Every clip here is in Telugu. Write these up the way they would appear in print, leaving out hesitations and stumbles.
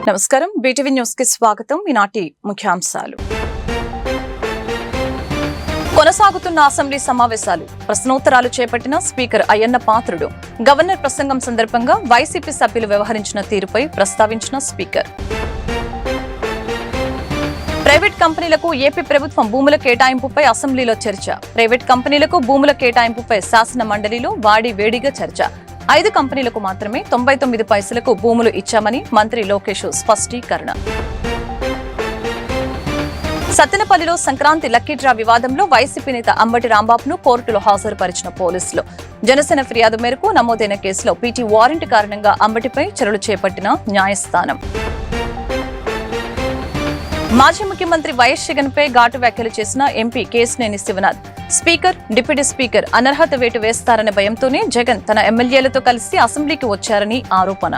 నమస్కారం బీటీవీ న్యూస్ కి స్వాగతం. ఈనాటి ముఖ్యాంశాలు. కొనసాగుతున్న అసెంబ్లీ సమావేశాలు. ప్రశ్నోత్తరాలు చేపట్టిన స్పీకర్ అయ్యన్న పాత్రుడు. గవర్నర్ ప్రసంగం సందర్భంగా వైసీపీ సభ్యులు వ్యవహరించిన తీరుపై ప్రస్తావించిన స్పీకర్. ప్రైవేట్ కంపెనీలకు ఏపీ ప్రభుత్వం భూముల కేటాయింపుపై అసెంబ్లీలో చర్చ. ప్రైవేట్ కంపెనీలకు భూముల కేటాయింపుపై శాసన మండలిలో వాడి వేడిగా చర్చ. 5 కంపెనీలకు మాత్రమే 99 పైసలకు భూములు ఇచ్చామని మంత్రి లోకేష్ స్పష్టీకరణ. సత్తెనపల్లిలో సంక్రాంతి లక్కీ డ్రా వివాదంలో వైసీపీ నేత అంబటి రాంబాబును కోర్టులో హాజరుపరిచిన పోలీసులు. జనసేన ఫిర్యాదు మేరకు నమోదైన కేసులో పీటీ వారెంట్ కారణంగా అంబటిపై చర్యలు చేపట్టిన న్యాయస్థానం. మాజీ ముఖ్యమంత్రి వైఎస్ జగన్ పై ఘాటు వ్యాఖ్యలు చేసిన MP Kesineni Sivanath. Speaker, deputy speaker అనర్హత వేటు వేస్తారనే భయంతోనే జగన్ తన ఎమ్మెల్యేలతో కలిసి అసెంబ్లీకి వచ్చారని ఆరోపణ.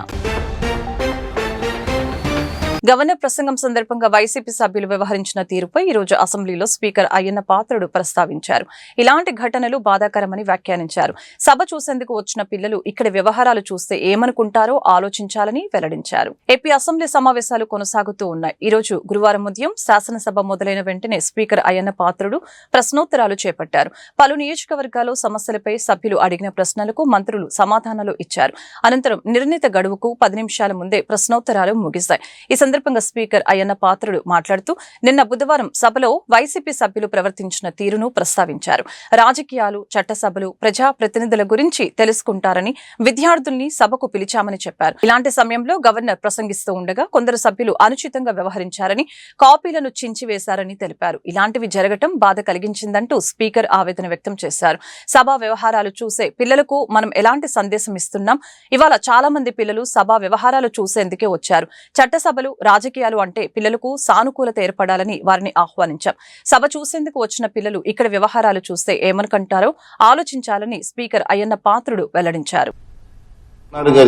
గవర్నర్ ప్రసంగం సందర్భంగా వైసీపీ సభ్యులు వ్యవహరించిన తీరుపై ఈ రోజు అసెంబ్లీలో స్పీకర్ అయ్యన్న పాత్రుడు ప్రస్తావించారు. ఇలాంటి ఘటనలు బాధాకరమని వ్యాఖ్యానించారు. సభ చూసేందుకు వచ్చిన పిల్లలు ఇక్కడ వ్యవహారాలు చూస్తే ఏమనుకుంటారో ఆలోచించాలని వెల్లడించారు. ఏపీ అసెంబ్లీ సమావేశాలు కొనసాగుతూ ఉన్నాయి. ఈ రోజు గురువారం ఉదయం శాసనసభ మొదలైన వెంటనే స్పీకర్ అయ్యన్న పాత్రుడు ప్రశ్నోత్తరాలు చేపట్టారు. పలు నియోజకవర్గాల్లో సమస్యలపై సభ్యులు అడిగిన ప్రశ్నలకు మంత్రులు సమాధానాలు ఇచ్చారు. అనంతరం నిర్ణీత గడువుకు 10 నిమిషాల ముందే ప్రశ్నోత్తరాలు ముగిశాయి. ఈ సందర్భంగా స్పీకర్ అయ్యన్న పాత్రుడు మాట్లాడుతూ నిన్న బుధవారం సభలో వైసీపీ సభ్యులు ప్రవర్తించిన తీరును ప్రస్తావించారు. రాజకీయాలు, చట్టసభలు, ప్రజాప్రతినిధుల గురించి తెలుసుకుంటారని విద్యార్థుల్ని సభకు పిలిచామని చెప్పారు. ఇలాంటి సమయంలో గవర్నర్ ప్రసంగిస్తూ ఉండగా కొందరు సభ్యులు అనుచితంగా వ్యవహరించారని, కాపీలను చించివేశారని తెలిపారు. ఇలాంటివి జరగటం బాధ కలిగించిందంటూ స్పీకర్ ఆవేదన వ్యక్తం చేశారు. సభా వ్యవహారాలు చూసే పిల్లలకు మనం ఎలాంటి సందేశం ఇస్తున్నాం? ఇవాళ చాలా మంది పిల్లలు సభా వ్యవహారాలు చూసేందుకే వచ్చారు. చట్టసభలు, రాజకీయాలు అంటే పిల్లలకు సానుకూలత ఏర్పడాలని వారిని ఆహ్వానించాం. సభ చూసేందుకు వచ్చిన పిల్లలు ఇక్కడ వ్యవహారాలు చూస్తే ఏమనుకుంటారో ఆలోచించాలని స్పీకర్ అయ్యన్న పాత్రుడు వెల్లడించారు.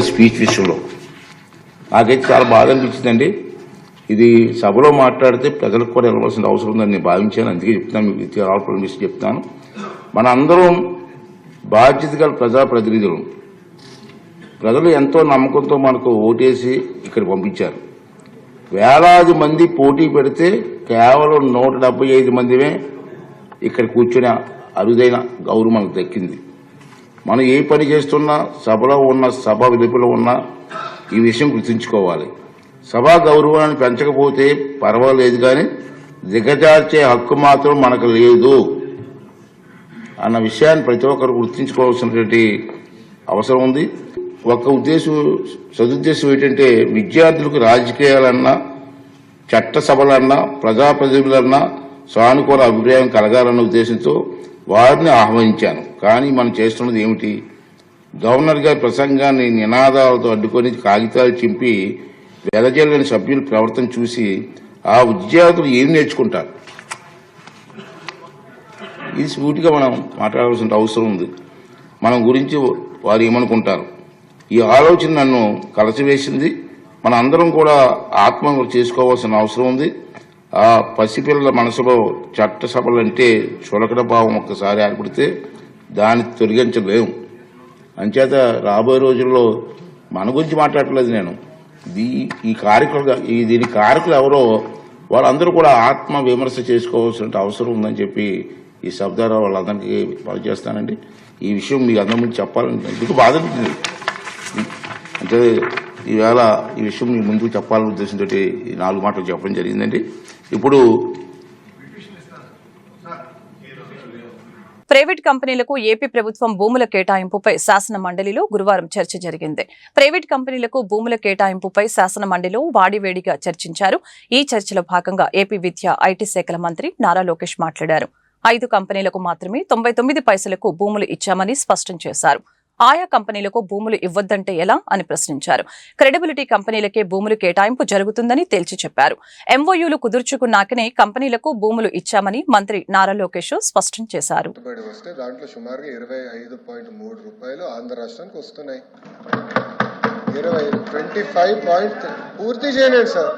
స్పీచ్ విషయంలో నాకైతే చాలా బాధ అనిపించిందండి. ఇది సభలో మాట్లాడితే ప్రజలకు కూడా వెళ్ళవలసిన అవసరం ఉందని నేను భావించాను. అందుకే చెప్తున్నాను, మీకు చెప్తాను. మన అందరం బాధ్యత గల ప్రజాప్రతినిధులు. ప్రజలు ఎంతో నమ్మకంతో మనకు ఓటేసి ఇక్కడ పంపించారు. వేలాది మంది పోటీ పెడితే కేవలం 175 మందిమే ఇక్కడ కూర్చుని అరుదైన గౌరవం మనకు దక్కింది. మనం ఏ పని చేస్తున్నా, సభలో ఉన్న, సభ వెలుపల ఉన్నా ఈ విషయం గుర్తుంచుకోవాలి. సభా గౌరవాన్ని పెంచకపోతే పర్వాలేదు, కానీ దిగజార్చే హక్కు మాత్రం మనకు లేదు అన్న విషయాన్ని ప్రతి ఒక్కరు గుర్తుంచుకోవాల్సినటువంటి అవసరం ఉంది. ఒక సదుద్దేశం ఏంటంటే విద్యార్థులకు రాజకీయాలన్నా, చట్టసభలన్నా, ప్రజాప్రతినిధులన్నా సానుకూల అభిప్రాయం కలగాలన్న ఉద్దేశంతో వారిని ఆహ్వానించాను. కానీ మనం చేస్తున్నది ఏమిటి? గవర్నర్ గారి ప్రసంగాన్ని నినాదాలతో అడ్డుకొని కాగితాలు చింపి వెదజల్లని సభ్యుల ప్రవర్తన చూసి ఆ విద్యార్థులు ఏం నేర్చుకుంటారు? ఇది సూటిగా మనం మాట్లాడాల్సిన అవసరం ఉంది. మన గురించి వారు ఏమనుకుంటారు? ఈ ఆలోచన నన్ను కలసివేసింది. మన అందరం కూడా ఆత్మహత్య చేసుకోవాల్సిన అవసరం ఉంది. ఆ పసిపిల్లల మనసులో చట్టసభలంటే చులకడ భావం ఒక్కసారి ఏర్పడితే దాన్ని తొలగించలేము. అంచేత రాబోయే రోజుల్లో మన గురించి మాట్లాడలేదు నేను. దీని కారకులు ఎవరో వాళ్ళందరూ కూడా ఆత్మ విమర్శ చేసుకోవాల్సిన అవసరం ఉందని చెప్పి ఈ సభ ద్వారా వాళ్ళందరికీ పనిచేస్తానండి. ఈ విషయం మీకు అందరి ముందు చెప్పాలని ఎందుకు బాధ అనిపించింది. అంటే ఈవేళ ఈ విషయం మీ ముందుకు చెప్పాలనే ఉద్దేశంతో ఈ 4 మాటలు చెప్పడం జరిగిందండి. ఇప్పుడు ప్రైవేట్ కంపెనీలకు ఏపీ ప్రభుత్వం భూముల కేటాయింపుపై శాసన మండలిలో గురువారం చర్చ జరిగింది. ప్రైవేట్ కంపెనీలకు భూముల కేటాయింపుపై శాసన మండలిలో వాడివేడిగా చర్చించారు. ఈ చర్చలో భాగంగా ఏపీ విద్యా, ఐటీ శాఖల మంత్రి నారా లోకేష్ మాట్లాడారు. 5 కంపెనీలకు మాత్రమే 99 పైసలకు భూములు ఇచ్చామని స్పష్టం చేశారు. ఆయా కంపెనీలకు భూములు ఇవ్వొద్దంటే ఎలా అని ప్రశ్నించారు. క్రెడిబిలిటీ కంపెనీలకే భూములు కేటాయింపు జరుగుతుందని తేల్చి చెప్పారు. ఎంఓయూలు కుదుర్చుకున్నాకనే కంపెనీలకు భూములు ఇచ్చామని మంత్రి నారా లోకేష్ స్పష్టం చేశారు. దాంట్లో సుమారుగా 25.3 రూపాయలు ఆంధ్ర రాష్ట్రానికి వస్తున్నాయి. 25 పూర్తి చేయలేదు సార్.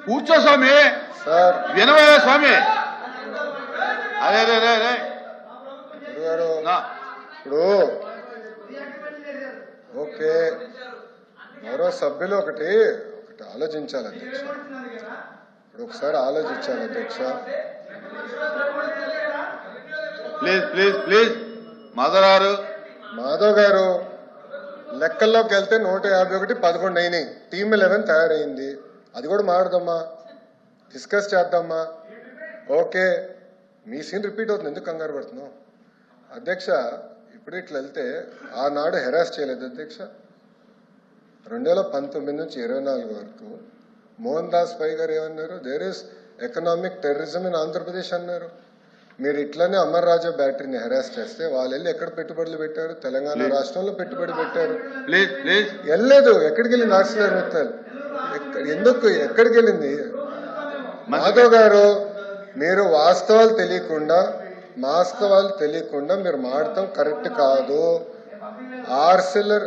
కూర్చో స్వామి, సార్ వినవే స్వామి. అదే ఇప్పుడు ఓకే గౌరవ సభ్యులు ఒకటి ఆలోచించాలి అధ్యక్ష. ఇప్పుడు ఒకసారి ఆలోచించాలి అధ్యక్ష. ప్లీజ్ మాధవ్ గారు లెక్కల్లోకి వెళ్తే 151 11 అయినాయి. టీమ్ 11 తయారైంది. అది కూడా మాట్లాడదామా, డిస్కస్ చేద్దామా? ఓకే, మీ సీన్ రిపీట్ అవుతుంది, ఎందుకు కంగారు పడుతున్నావు అధ్యక్ష? ఇప్పుడు ఇట్లా వెళ్తే ఆనాడు హెరాస్ చేయలేదు అధ్యక్ష. 2019 నుంచి 24 వరకు మోహన్ దాస్ పై గారు ఏమన్నారు? There is economic terrorism in Andhra Pradesh అన్నారు. మీరు ఇట్లనే అమర్ రాజా బ్యాటరీని హెరాస్ చేస్తే వాళ్ళు వెళ్ళి ఎక్కడ పెట్టుబడులు పెట్టారు? తెలంగాణ రాష్ట్రంలో పెట్టుబడి పెట్టారు. వెళ్ళలేదు. ఎక్కడికి వెళ్ళింది ఆర్సిలర్ మిత్తల్? ఎందుకు ఎక్కడికి వెళ్ళింది? మాధవ్ గారు, మీరు వాస్తవాలు తెలియకుండా మీరు మాడటం కరెక్ట్ కాదు. ఆర్సిలర్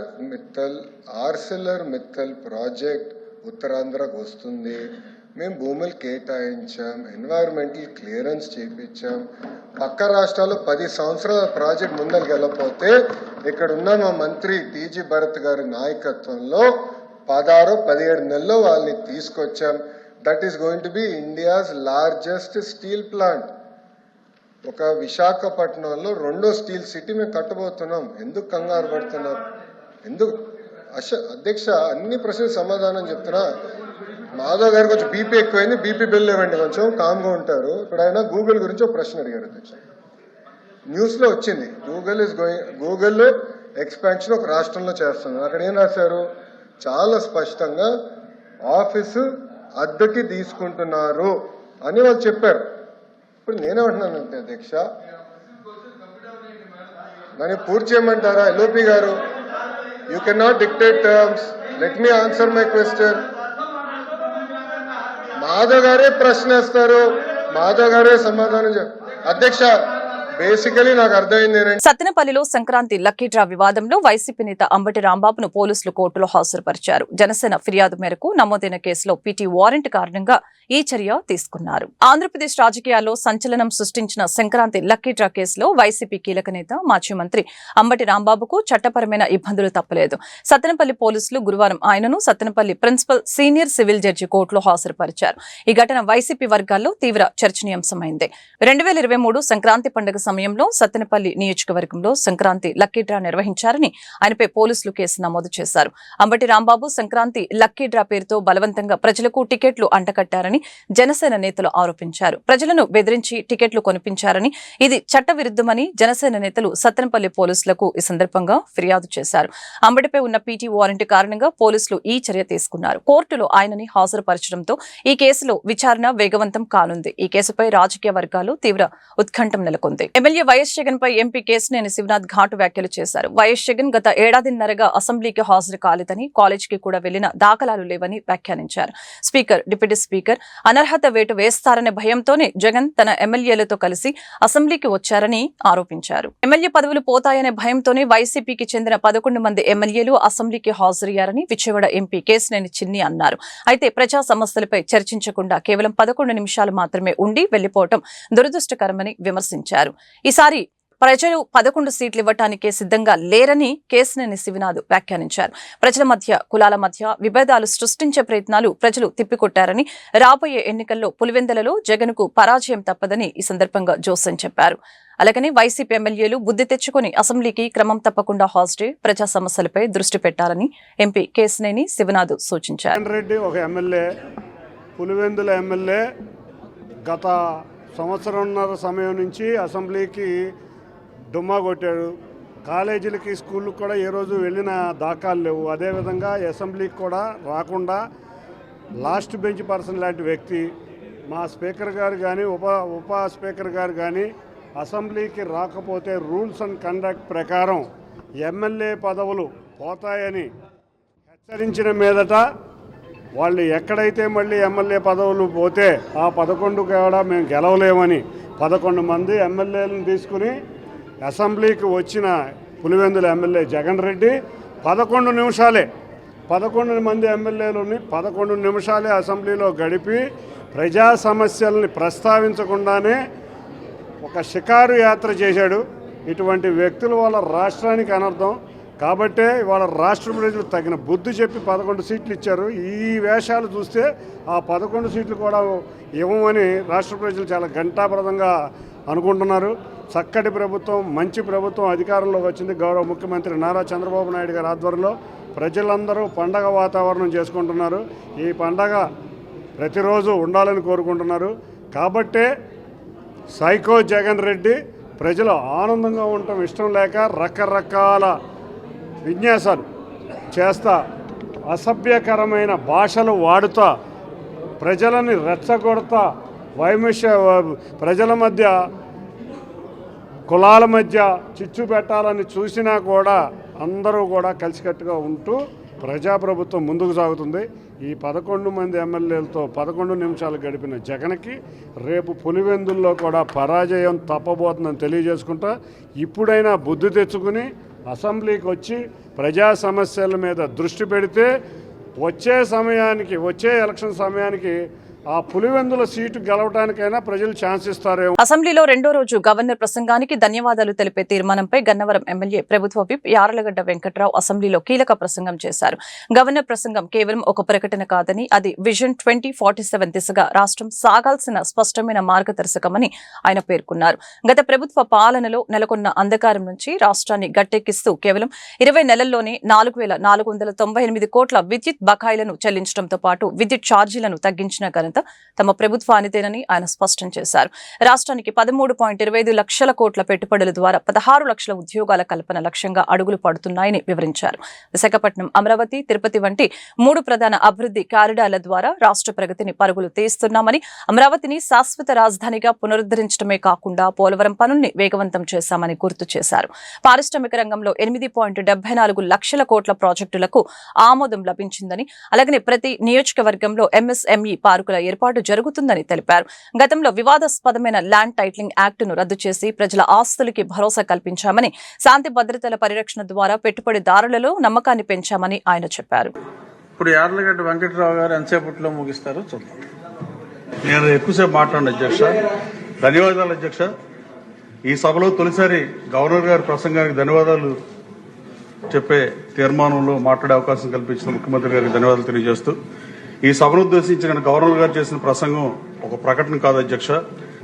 మిత్తల్ ప్రాజెక్ట్ ఉత్తరాంధ్రకు వస్తుంది. మేము భూములు కేటాయించాం, ఎన్వైరన్మెంటల్ క్లియరెన్స్ చేయించాం. పక్క రాష్ట్రాలు 10 సంవత్సరాల ప్రాజెక్ట్ ముందరికి వెళ్ళకపోతే ఇక్కడ ఉన్న మా మంత్రి టీజీ భరత్ గారి నాయకత్వంలో 16-17 నెలల్లో వాళ్ళని తీసుకొచ్చాం. That is going to be India's largest steel plant. ఒక విశాఖపట్నంలో 2వ స్టీల్ సిటీ మేము కట్టబోతున్నాం. ఎందుకు కంగారు పడుతున్నారు? ఎందుకు అధ్యక్ష? అన్ని ప్రశ్నలు సమాధానం చెప్తున్నా. మాధవ్ గారు కొంచెం బీపీ ఎక్కువైంది, బీపీ బిల్ ఇవ్వండి, కొంచెం కామ్గా ఉంటారు. ఇప్పుడు ఆయన గూగుల్ గురించి ఒక ప్రశ్న అడిగారు అధ్యక్ష. న్యూస్లో వచ్చింది, గూగుల్ ఎక్స్పాన్షన్ ఒక రాష్ట్రంలో చేస్తుంది. అక్కడ ఏం రాశారు? చాలా స్పష్టంగా ఆఫీసు అద్దెకి తీసుకుంటున్నారు అని వాళ్ళు చెప్పారు. ఇప్పుడు నేనేమంటున్నానంటే అధ్యక్ష, దాన్ని పూర్తి చేయమంటారా? ఎల్ఓపి గారు, you can not dictate terms. Let me answer my question. Madhav గారే ప్రశ్న వేస్తారు, మాధవ్ గారే సమాధానం అధ్యక్ష. బేసికలీ నాకు అర్థమైంది. సత్తెనపల్లిలో సంక్రాంతి లక్కీ డ్రా వివాదంలో వైసీపీ నేత అంబటి రాంబాబును పోలీసులు కోర్టులో హాజరుపరిచారు. జనసేన ఫిర్యాదు మేరకు నమోదైన కేసులో పీటీ వారెంట్ కారణంగా ఈ చర్య తీసుకున్నారు. ఆంధ్రప్రదేశ్ రాజకీయాల్లో సంచలనం సృష్టించిన సంక్రాంతి లక్కీ డ్రా కేసులో వైసీపీ కీలక నేత మాజీ మంత్రి అంబటి రాంబాబుకు చట్టపరమైన ఇబ్బందులు తప్పలేదు. సత్తెనపల్లి పోలీసులు గురువారం ఆయనను Sattenapalli principal senior civil judge కోర్టులో హాజరుపరిచారు. ఈ ఘటన వైసీపీ వర్గాల్లో తీవ్ర చర్చనీయాంశమైంది. 2023 సంక్రాంతి పండుగ సమయంలో సత్తెనపల్లి నియోజకవర్గంలో సంక్రాంతి లక్కీ డ్రా నిర్వహించారని ఆయనపై పోలీసులు కేసు నమోదు చేశారు. అంబటి రాంబాబు సంక్రాంతి లక్కీ డ్రా పేరుతో బలవంతంగా ప్రజలకు టికెట్లు అంటకట్టారని జనసేన నేతలు ఆరోపించారు. ప్రజలను బెదిరించి టికెట్లు కొనిపించారని, ఇది చట్టవిరుద్ధమని జనసేన నేతలు సత్తెనపల్లి పోలీసులకు ఈ సందర్భంగా ఫిర్యాదు చేశారు. అంబటిపై ఉన్న పీటీ వారెంట్ కారణంగా పోలీసులు ఈ చర్య తీసుకున్నారు. కోర్టులో ఆయనని హాజరుపరచడంతో ఈ కేసులో విచారణ వేగవంతం కానుంది. ఈ కేసుపై రాజకీయ వర్గాలు తీవ్ర ఉత్కంఠం నెలకొంది. ఎమ్మెల్యే వైఎస్ జగన్ పై ఎంపీ కేశినేని శివనాథ్ ఘాటు వ్యాఖ్యలు చేశారు. వైఎస్ జగన్ గత ఏడాదిన్నరగా అసెంబ్లీకి హాజరు కాలేదని, కాలేజీకి కూడా వెళ్లిన దాఖలాలు లేవని వ్యాఖ్యానించారు. స్పీకర్, డిప్యూటీ స్పీకర్ అనర్హత వేటు వేస్తారనే భయంతోనే జగన్ తన ఎమ్మెల్యేలతో కలిసి అసెంబ్లీకి వచ్చారని ఆరోపించారు. ఎమ్మెల్యే పదవులు పోతాయనే భయంతోనే వైసీపీకి చెందిన 11 మంది ఎమ్మెల్యేలు అసెంబ్లీకి హాజరయ్యారని విజయవాడ ఎంపీ కేశినేని చిన్ని అన్నారు. అయితే ప్రజా సమస్యలపై చర్చించకుండా కేవలం 11 నిమిషాలు మాత్రమే ఉండి వెళ్లిపోవడం దురదృష్టకరమని విమర్శించారు. ఈసారి ప్రజలు 11 సీట్లు ఇవ్వటానికే సిద్ధంగా లేరని కేశినేని శివనాథ్ వ్యాఖ్యానించారు. ప్రజల మధ్య, కులాల మధ్య విభేదాలు సృష్టించే ప్రయత్నాలు ప్రజలు తిప్పికొట్టారని, రాబోయే ఎన్నికల్లో పులివెందులలో జగన్కు పరాజయం తప్పదని ఈ సందర్భంగా జోసెన్ చెప్పారు. అలాగని వైసీపీ ఎమ్మెల్యేలు బుద్ధి తెచ్చుకుని అసెంబ్లీకి క్రమం తప్పకుండా హాజరై ప్రజా సమస్యలపై దృష్టి పెట్టాలని ఎంపీ కేశినేని శివనాథ్ సూచించారు. పులివెందుల ఎమ్మెల్యే గత సంవత్సరంన్నర సమయం నుంచి అసెంబ్లీకి డుమ్మా కొట్టాడు. కాలేజీలకి, స్కూళ్ళకి కూడా ఏ రోజు వెళ్ళిన దాఖలు లేవు. అదేవిధంగా అసెంబ్లీకి కూడా రాకుండా లాస్ట్ బెంచ్ పర్సన్ లాంటి వ్యక్తి, మా స్పీకర్ గారు కానీ ఉప స్పీకర్ గారు కానీ అసెంబ్లీకి రాకపోతే రూల్స్ అండ్ కండక్ట్ ప్రకారం ఎమ్మెల్యే పదవులు పోతాయని హెచ్చరించిన మీదట వాళ్ళు ఎక్కడైతే మళ్ళీ ఎమ్మెల్యే పదవులు పోతే ఆ 11 కూడా మేము గెలవలేమని 11 మంది ఎమ్మెల్యేలను తీసుకుని అసెంబ్లీకి వచ్చిన పులివెందుల ఎమ్మెల్యే జగన్ రెడ్డి 11 మంది ఎమ్మెల్యేలని 11 నిమిషాలే అసెంబ్లీలో గడిపి ప్రజా సమస్యల్ని ప్రస్తావించకుండానే ఒక షికారు యాత్ర చేశాడు. ఇటువంటి వ్యక్తుల వల్ల రాష్ట్రానికి అనర్థం. కాబట్టే ఇవాళ రాష్ట్ర ప్రజలు తగిన బుద్ధి చెప్పి 11 సీట్లు ఇచ్చారు. ఈ వేషాలు చూస్తే ఆ 11 సీట్లు కూడా ఇవ్వమని రాష్ట్ర ప్రజలు చాలా ఘంటాప్రదంగా అనుకుంటున్నారు. చక్కటి ప్రభుత్వం, మంచి ప్రభుత్వం అధికారంలోకి వచ్చింది. గౌరవ ముఖ్యమంత్రి నారా చంద్రబాబు నాయుడు గారి ఆధ్వర్యంలో ప్రజలందరూ పండగ వాతావరణం చేసుకుంటున్నారు. ఈ పండగ ప్రతిరోజు ఉండాలని కోరుకుంటున్నారు. కాబట్టే సైకో జగన్ రెడ్డి ప్రజలు ఆనందంగా ఉండటం ఇష్టం లేక రకరకాల విన్యాసాలు చేస్తా, అసభ్యకరమైన భాషలు వాడుతా, ప్రజలని రెచ్చగొడతా, ప్రజల మధ్య కులాల మధ్య చిచ్చు పెట్టాలని చూసినా కూడా అందరూ కూడా కలిసికట్టుగా ఉంటూ ప్రజాప్రభుత్వం ముందుకు సాగుతుంది. ఈ 11 మంది ఎమ్మెల్యేలతో 11 నిమిషాలు గడిపిన జగన్కి రేపు పులివెందుల్లో కూడా పరాజయం తప్పబోతుందని తెలియజేసుకుంటా, ఇప్పుడైనా బుద్ధి తెచ్చుకుని అసెంబ్లీకి వచ్చి ప్రజా సమస్యల మీద దృష్టి పెడితే వచ్చే ఎలక్షన్ సమయానికి ఆ పులివెందుల సీటు గెలవడానికైనా ప్రజలు ఛాన్స్ ఇస్తారేమో. అసెంబ్లీలో రెండో రోజు గవర్నర్ ప్రసంగానికి ధన్యవాదాలు తెలిపే తీర్మానంపై గన్నవరం ఎమ్మెల్యే ప్రభుత్వ విప్ యార్లగడ్డ వెంకట్రావు అసెంబ్లీలో కీలక ప్రసంగం చేశారు. గవర్నర్ ప్రసంగం కేవలం ఒక ప్రకటన కాదని అది విజన్ 2047 దిశగా రాష్ట్రం సాగాల్సిన స్పష్టమైన మార్గదర్శకమని ఆయన పేర్కొన్నారు. గత ప్రభుత్వ పాలనలో నెలకొన్న అంధకారం నుంచి రాష్ట్రాన్ని గట్టెక్కిస్తూ కేవలం 20 నెలల్లోనే 4,498 కోట్ల విద్యుత్ బకాయిలను చెల్లించడంతో పాటు విద్యుత్ ఛార్జీలను తగ్గించిన ఘనత తమ ప్రభుత్వానిదేనని ఆయన స్పష్టం చేశారు. రాష్ట్రానికి 13.25 లక్షల కోట్ల పెట్టుబడుల ద్వారా 16 లక్షల ఉద్యోగాల కల్పన లక్ష్యంగా అడుగులు పడుతున్నాయని వివరించారు. విశాఖపట్నం, అమరావతి, తిరుపతి వంటి 3 ప్రధాన అభివృద్ధి కారిడార్ల ద్వారా రాష్ట్ర ప్రగతిని పరుగులు తీస్తున్నామని, అమరావతిని శాశ్వత రాజధానిగా పునరుద్ధరించడమే కాకుండా పోలవరం పనుల్ని వేగవంతం చేశామని గుర్తు చేశారు. పారిశ్రామిక రంగంలో 8.74 లక్షల కోట్ల ప్రాజెక్టులకు ఆమోదం లభించిందని, అలాగే ప్రతి నియోజకవర్గంలో ఎంఎస్ఎంఈ పార్కుల ఏర్పాటు జరుగుతుందని తెలిపారు. గతంలో వివాదాస్పదమైన ల్యాండ్ టైటిలింగ్ యాక్టును రద్దు చేసి ప్రజల ఆస్తులకి భరోసా కల్పించామని, శాంతి భద్రతల పరిరక్షణ ద్వారా పెట్టుబడిదారులలో నమ్మకాన్ని పెంచామని ఆయన చెప్పారు. ఇప్పుడు యార్లగడ్డ వెంకటరావు గారు ఎంతసేపట్లో ముగిస్తారో చూద్దాం. నేను ఎక్కువసేపు మాట్లాడండి అధ్యక్ష. ధన్యవాదాలు అధ్యక్ష. ఈ సభలో తొలిసారి గవర్నర్ గారి ప్రసంగానికి ధన్యవాదాలు చెప్పే తీర్మానంలో మాట్లాడే అవకాశం కల్పించిన ముఖ్యమంత్రి గారికి ధన్యవాదాలు తెలియజేస్తూ, ఈ సభను ఉద్దేశించిన గవర్నర్ గారు చేసిన ప్రసంగం ఒక ప్రకటన కాదు అధ్యక్ష,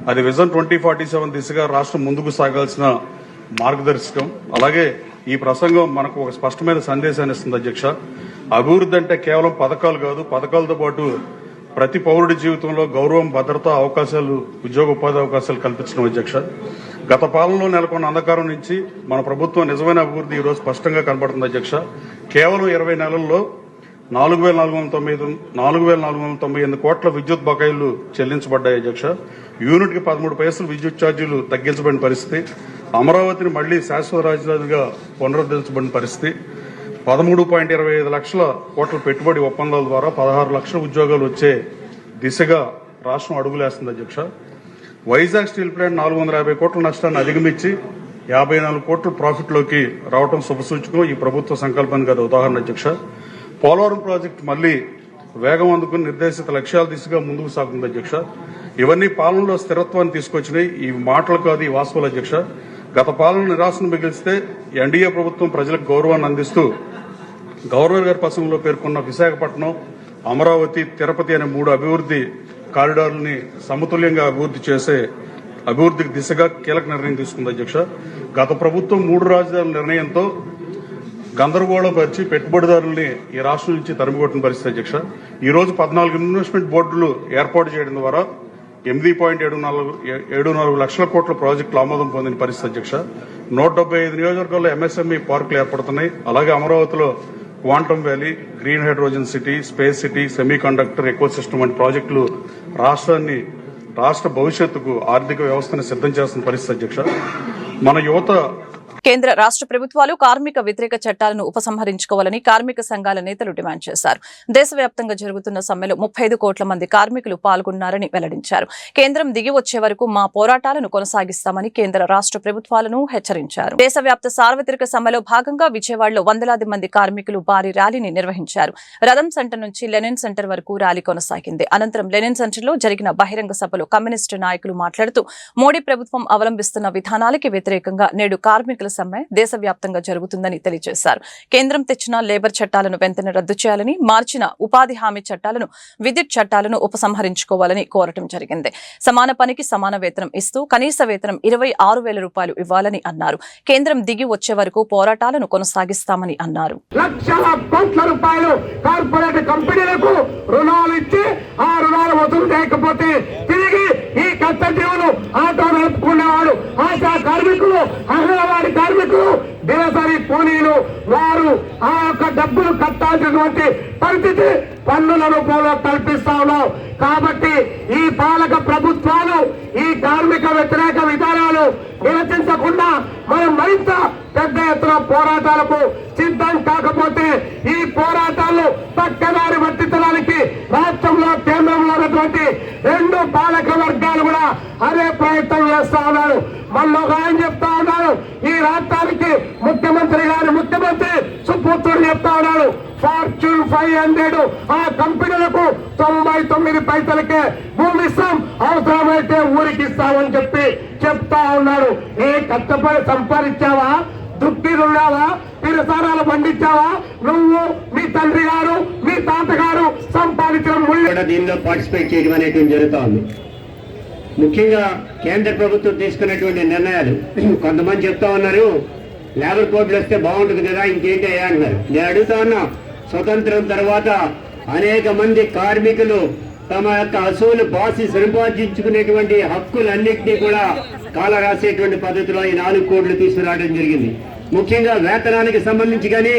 అది విజన్ 2047 దిశగా రాష్ట్రం ముందుకు సాగాల్సిన మార్గదర్శకం. అలాగే ఈ ప్రసంగం మనకు ఒక స్పష్టమైన సందేశాన్ని ఇస్తుంది అధ్యక్ష. అభివృద్ధి అంటే కేవలం పథకాలు కాదు, పథకాలతో పాటు ప్రతి పౌరుడి జీవితంలో గౌరవం, భద్రత, అవకాశాలు, ఉద్యోగ ఉపాధి అవకాశాలు కల్పించడం అధ్యక్ష. గత పాలనలో నెలకొన్న అంధకారం నుంచి మన ప్రభుత్వం నిజమైన అభివృద్ధి ఈరోజు స్పష్టంగా కనబడుతుంది అధ్యక్ష. కేవలం 20 నెలల్లో 4,498 కోట్ల విద్యుత్ బకాయిలు చెల్లించబడ్డాయి అధ్యక్ష. యూనిట్ కి 13 పైసలు విద్యుత్ ఛార్జీలు తగ్గించబడిన పరిస్థితి, అమరావతిని మళ్లీ శాశ్వత రాజధానిగా పునరుద్ధరించబడిన పరిస్థితి, 13.25 లక్షల కోట్ల పెట్టుబడి ఒప్పందాల ద్వారా 16 లక్షల ఉద్యోగాలు వచ్చే దిశగా రాష్ట్రం అడుగులేస్తుంది అధ్యక్ష. వైజాగ్ స్టీల్ ప్లాంట్ 450 కోట్ల నష్టాన్ని అధిగమించి 54 కోట్ల ప్రాఫిట్ లోకి రావడం శుభసూచకం. ఈ ప్రభుత్వ సంకల్పానికి అది ఉదాహరణ అధ్యక్ష. పోలవరం ప్రాజెక్టు మళ్లీ వేగం అందుకుని నిర్దేశిత లక్ష్యాల దిశగా ముందుకు సాగుతుంది అధ్యక్ష. ఇవన్నీ పాలనలో స్థిరత్వాన్ని తీసుకొచ్చినాయి. ఈ మాటలు కాదు, ఈ వాస్తవాలు అధ్యక్ష. గత పాలన నిరాశను మిగిలిస్తే ఎన్డీఏ ప్రభుత్వం ప్రజలకు గౌరవాన్ని అందిస్తూ గవర్నర్ గారి ప్రసంగంలో పేర్కొన్న విశాఖపట్నం, అమరావతి, తిరుపతి అనే 3 అభివృద్ధి కారిడార్లని సమతుల్యంగా అభివృద్ధి చేసే అభివృద్ధికి దిశగా కీలక నిర్ణయం తీసుకుంది అధ్యక్ష. గత ప్రభుత్వం 3 రాజధానుల నిర్ణయంతో గందరగోళం పరిచి పెట్టుబడిదారుల్ని ఈ రాష్ట్రం నుంచి తరిమికొట్టిన పరిస్థితి అధ్యక్ష. ఈ రోజు 14 ఇన్వెస్ట్మెంట్ బోర్డులు ఏర్పాటు చేయడం ద్వారా 8.74 లక్షల కోట్ల ప్రాజెక్టులు ఆమోదం పొందిన పరిస్థితి అధ్యక్ష. 175 నియోజకవర్గాల్లో ఎంఎస్ఎంఈ పార్కులు ఏర్పడుతున్నాయి. అలాగే అమరావతిలో quantum valley, green hydrogen city, space city, semi conductor eco system వంటి ప్రాజెక్టులు రాష్ట్ర భవిష్యత్తుకు ఆర్థిక వ్యవస్థను సిద్దం చేస్తున్న పరిస్థితి అధ్యక్ష. మన యువత కేంద్ర రాష్ట్ర ప్రభుత్వాలు కార్మిక వ్యతిరేక చట్టాలను ఉపసంహరించుకోవాలని కార్మిక సంఘాల నేతలు డిమాండ్ చేశారు. దేశవ్యాప్తంగా జరుగుతున్న సమ్మెలో 35 కోట్ల మంది కార్మికులు పాల్గొన్నారని వెల్లడించారు. కేంద్రం దిగి వచ్చే వరకు మా పోరాటాలను కొనసాగిస్తామని కేంద్ర రాష్ట్ర ప్రభుత్వాలను హెచ్చరించారు. దేశవ్యాప్త సార్వత్రిక సమ్మెలో భాగంగా విజయవాడలో వందలాది మంది కార్మికులు భారీ ర్యాలీని నిర్వహించారు. రథం సెంటర్ నుంచి లెనిన్ సెంటర్ వరకు ర్యాలీ కొనసాగింది. అనంతరం లెనిన్ సెంటర్లో జరిగిన బహిరంగ సభలో కమ్యూనిస్టు నాయకులు మాట్లాడుతూ మోడీ ప్రభుత్వం అవలంబిస్తున్న విధానాలకి వ్యతిరేకంగా నేడు కార్మికుల సమ్మె దేశవ్యాప్తంగా జరుగుతుందని తెలియజేశారు. కేంద్రం తెచ్చిన లేబర్ చట్టాలను వెంటనే రద్దు చేయాలని, మార్చిన ఉపాధి హామీ చట్టాలను, విద్యుత్ చట్టాలను ఉపసంహరించుకోవాలని కోరటం జరిగింది. సమాన పనికి సమాన వేతనం ఇస్తూ కనీస వేతనం 26,000 రూపాయలు ఇవ్వాలని అన్నారు. కేంద్రం దిగి వచ్చే వరకు పోరాటాలను కొనసాగిస్తామని అన్నారు. లక్షల కోట్ల రూపాయలు కార్పొరేట్ కంపెనీలకు రుణాలు ఇచ్చి ఆ రుణాలు వసూలు చేయకపోతే తిరిగి ఈ కష్టజీవులు ఆటో నడుపుకునేవాడు, ఆశా కార్మికులు, అంగన్వాడీ కార్మికులు, దినసరి కూలీలు వారు ఆ యొక్క డబ్బులు కట్టాల్సినటువంటి పరిస్థితి పన్నుల రూపంలో కల్పిస్తా ఉన్నాం. కాబట్టి ఈ పాలక ప్రభుత్వాలు ఈ కార్మిక వ్యతిరేక విధానాలు నిరసించకుండా మనం మరింత పెద్ద ఎత్తున పోరాటాలకు సిద్ధం కాకపోతే ఈ పోరాటాలు పక్కదారి పట్టించడానికి రాష్ట్రంలో కేంద్రంలో ఉన్నటువంటి రెండు పాలక వర్గాలు కూడా అదే ప్రయత్నం చేస్తా ఉన్నారు. మళ్ళీ ఆయన చెప్తా ఉన్నారు, ఈ రాష్ట్రానికి ముఖ్యమంత్రి సుపుత్రుడు చెప్తా ఉన్నాడు, ఫార్చ్యూన్ 500 ఆ కంపెనీలకు 99 పైసలకే భూమి ఇస్తాం, అవసరమైతే ఊరికి ఇస్తామని చెప్పి చెప్తా ఉన్నాడు. ఏ కష్టపడి సంపాదించావా, దుక్కిలున్నావా, పిరసారాలు పండించావా, నువ్వు మీ తండ్రి గారు మీ తాతగారు సంపాదించిన దీనిలో పార్టిసిపేట్ చేయడం అనేటువంటి జరుగుతూ ఉంది. ముఖ్యంగా కేంద్ర ప్రభుత్వం తీసుకున్నటువంటి నిర్ణయాలు కొంతమంది చెప్తా ఉన్నారు, లేబర్ కోడ్లు వస్తే బాగుంటుంది కదా, ఇంకేంటి అయ్యా అంటున్నారు. నేను అడుగుతా ఉన్నా, స్వతంత్రం తర్వాత అనేక మంది కార్మికులు తమ యొక్క అసూలు బాసి సంపాదించుకునేటువంటి హక్కులన్నింటినీ కూడా కాల రాసేటువంటి పద్ధతిలో ఈ 4 కోడ్లు తీసుకురావడం జరిగింది. ముఖ్యంగా వేతనానికి సంబంధించి కానీ,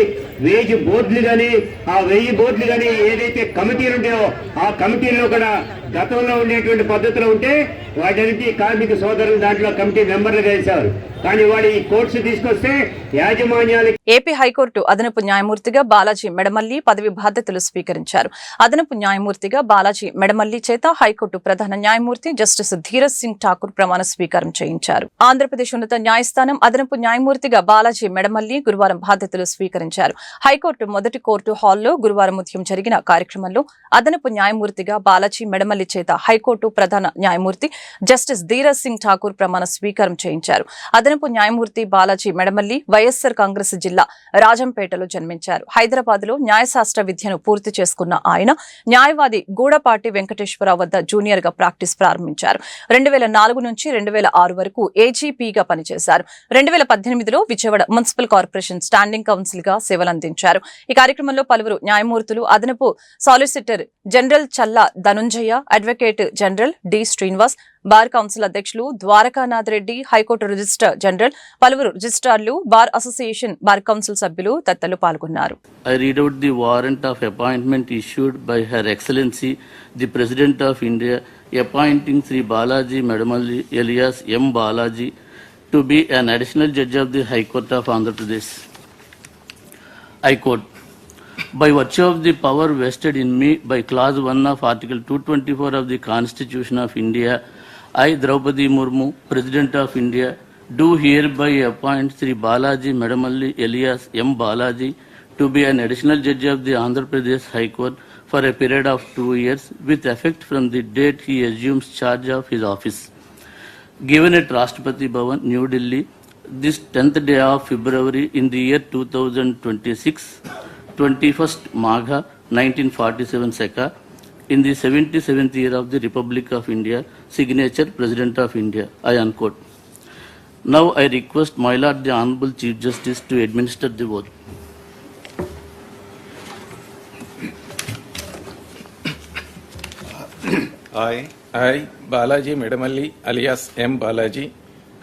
వేజ్ బోర్డులు కానీ, ఆ 1000 బోర్డులు కానీ ఏదైతే కమిటీలు ఉంటాయో ఆ కమిటీల్లో కూడా గతంలో ఉండేటువంటి పద్ధతిలో ఉంటే వాటికి కార్మిక సోదరులు దాంట్లో కమిటీ మెంబర్లుగా వేశారు. కానీ వాడు ఈ కోర్సు తీసుకొస్తే యాజమాన్యాలకి. ఏపీ హైకోర్టు అదనపు న్యాయమూర్తిగా బాలాజీ మెడమల్లి పదవి బాధ్యతలు స్వీకరించారు. అదనపు న్యాయమూర్తిగా బాలాజీ మెడమల్లి చేత హైకోర్టు ప్రధాన న్యాయమూర్తి జస్టిస్ ధీరజ్ సింగ్ ఠాకూర్ ప్రమాణ స్వీకారం చేయించారు. ఆంధ్రప్రదేశ్ ఉన్నత న్యాయస్థానం అదనపు న్యాయమూర్తిగా బాలాజీ మెడమల్లి గురువారం బాధ్యతలు స్వీకరించారు. హైకోర్టు మొదటి కోర్టు హాల్లో గురువారం ఉదయం జరిగిన కార్యక్రమంలో అదనపు న్యాయమూర్తిగా బాలాజీ మెడమల్లి చేత హైకోర్టు ప్రధాన న్యాయమూర్తి జస్టిస్ ధీరజ్ సింగ్ ఠాకూర్ ప్రమాణ స్వీకారం చేయించారు. అదనపు న్యాయమూర్తి బాలాజీ మెడమల్లి వైఎస్సార్ కాంగ్రెస్ జిల్లా రాజంపేటలో జన్మించారు. హైదరాబాద్ లో న్యాయశాస్త్ర విద్యను పూర్తి చేసుకున్న ఆయన న్యాయవాది గూడపాటి వెంకటేశ్వరరావు వద్ద జూనియర్ గా ప్రాక్టీస్ ప్రారంభించారు. 2004 నుంచి 2006 వరకు ఏజీపీగా పనిచేశారు. 2018లో Vijayawada municipal corporation standing council గా సేవలందించారు. ఈ కార్యక్రమంలో పలువురు న్యాయమూర్తులు, అదనపు solicitor general Challa Dhanunjaya, advocate general D Srinivas, bar council అధ్యక్షులు Dwarakanath Reddy, high court registrar general, పలువురు రిజిస్ట్రార్లు, బార్ అసోసియేషన్ బార్ కౌన్సిల్ సభ్యులు తదితరులు పాల్గొన్నారు. I read out the warrant of appointment issued by Her Excellency the President of India appointing Sri Balaji Medamalli alias M. Balaji to be an additional judge of the High Court of Andhra Pradesh. I quote, by virtue of the power vested in me by Clause 1 of Article 224 of the Constitution of India, I, Draupadi Murmu, President of India, do hereby appoint Sri Balaji Medamalli alias M. Balaji to be an additional judge of the Andhra Pradesh High Court for a period of 2 years with effect from the date he assumes charge of his office. Given at Rashtrapati Bhavan, New Delhi, this 10th day of February in the year 2026, 21st Magha 1947 Seka, in the 77th year of the Republic of India, signature President of India, I unquote. Now I request my Lord the Honorable Chief Justice to administer the oath. I, Balaji Medamalli alias M. Balaji,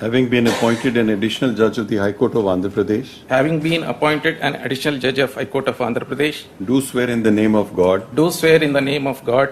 having been appointed an additional judge of the High Court of Andhra Pradesh, having been appointed an additional judge of High Court of Andhra Pradesh, do swear in the name of God do swear in the name of God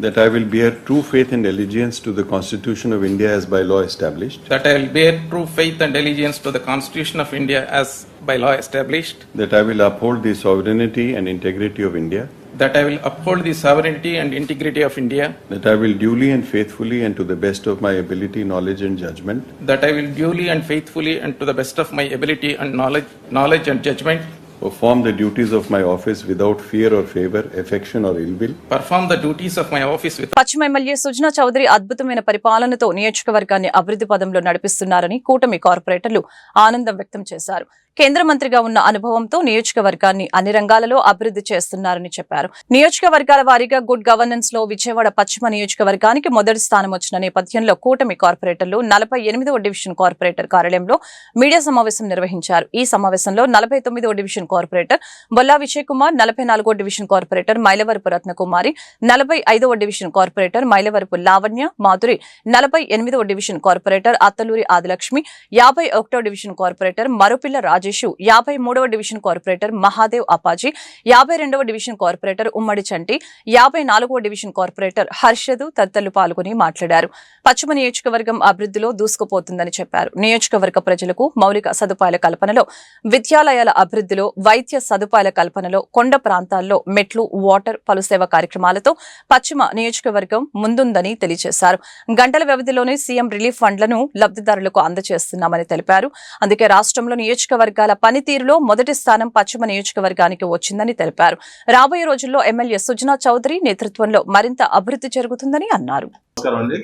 that I will bear true faith and allegiance to the Constitution of India as by law established, that I will bear true faith and allegiance to the Constitution of India as by law established, that I will uphold the sovereignty and integrity of India, that I will uphold the sovereignty and integrity of India, that I will duly and faithfully and to the best of my ability, knowledge and judgment that I will duly and faithfully and to the best of my ability and knowledge and judgment perform the duties of my office without fear or favor, affection or ill will. perform the duties of my office with పశ్చిమ ఎమ్మెల్యే సుజనా చౌదరి అద్భుతమైన పరిపాలనతో నియోజకవర్గాన్ని అభివృద్ధి పదంలో నడిపిస్తున్నారని కూటమి కార్పొరేటర్లు ఆనందం వ్యక్తం చేశారు. కేంద్ర మంత్రిగా ఉన్న అనుభవంతో నియోజకవర్గాన్ని అన్ని రంగాలలో అభివృద్ధి చేస్తున్నారని చెప్పారు. నియోజకవర్గాల వారీగా గుడ్ గవర్నెన్స్ లో విజయవాడ పశ్చిమ నియోజకవర్గానికి మొదటి స్థానం వచ్చిన నేపథ్యంలో కూటమి కార్పొరేటర్లు 48వ డివిజన్ కార్పొరేటర్ కార్యాలయంలో మీడియా సమావేశం నిర్వహించారు. ఈ సమావేశంలో 49వ డివిజన్ కార్పొరేటర్ బొల్లా విజయ్ కుమార్, 44వ డివిజన్ కార్పొరేటర్ మైలవరపు రత్నకుమారి, 45వ డివిజన్ కార్పొరేటర్ మైలవరపు లావణ్య మాధురి, 48వ డివిజన్ కార్పొరేటర్ అత్తలూరి ఆదిలక్ష్మి, 51వ డివిజన్ కార్పొరేటర్ మరుపిల్ల రాజేష్, 53వ డివిజన్ కార్పొరేటర్ మహాదేవ్ అప్పాజీ, 52వ division corporator Ummadi Chanti, 54వ division corporator హర్షదు తదితరులు పాల్గొని మాట్లాడారు. పశ్చిమ నియోజకవర్గం అభివృద్ధిలో దూసుకుపోతుందని చెప్పారు. నియోజకవర్గ ప్రజలకు మౌలిక సదుపాయాల కల్పనలో, విద్యాలయాల అభివృద్ధిలో, వైద్య సదుపాయాల కల్పనలో, కొండ ప్రాంతాల్లో మెట్లు, వాటర్, పలు సేవా కార్యక్రమాలతో పశ్చిమ నియోజకవర్గం ముందుందని తెలియజేశారు. గంటల వ్యవధిలోనే సీఎం రిలీఫ్ ఫండ్లను లబ్ధిదారులకు అందజేస్తున్నామని తెలిపారు. అందుకే రాష్ట్రంలో నియోజకవర్గాల పనితీరులో మొదటి స్థానం పశ్చిమ నియోజకవర్గానికి వచ్చిందని తెలిపారు. రాబోయే రోజుల్లో ఎమ్మెల్యే సుజనా చౌదరి నేతృత్వంలో మరింత అభివృద్ధి జరుగుతుందని అన్నారు. నమస్కారం అండి,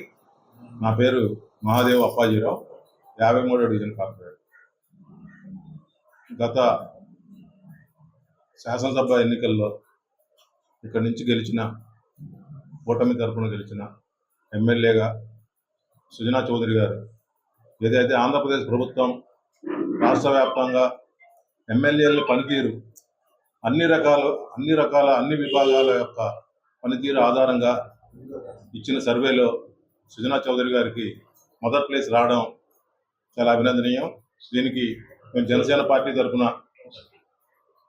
నా పేరు మహాదేవ్ అప్పాజీరావు, 53వ డివిజన్ కార్పొరేటర్. గత శాసనసభ ఎన్నికల్లో ఇక్కడి నుంచి గెలిచిన, కూటమి తరఫున గెలిచిన ఎమ్మెల్యేగా సుజనా చౌదరి గారు ఏదైతే ఆంధ్రప్రదేశ్ ప్రభుత్వం రాష్ట్ర వ్యాప్తంగా ఎమ్మెల్యేల పనితీరు అన్ని విభాగాల యొక్క పనితీరు ఆధారంగా ఇచ్చిన సర్వేలో సుజనా చౌదరి గారికి మొదటి ప్లేస్ రావడం చాలా అభినందనీయం. దీనికి మేము జనసేన పార్టీ తరఫున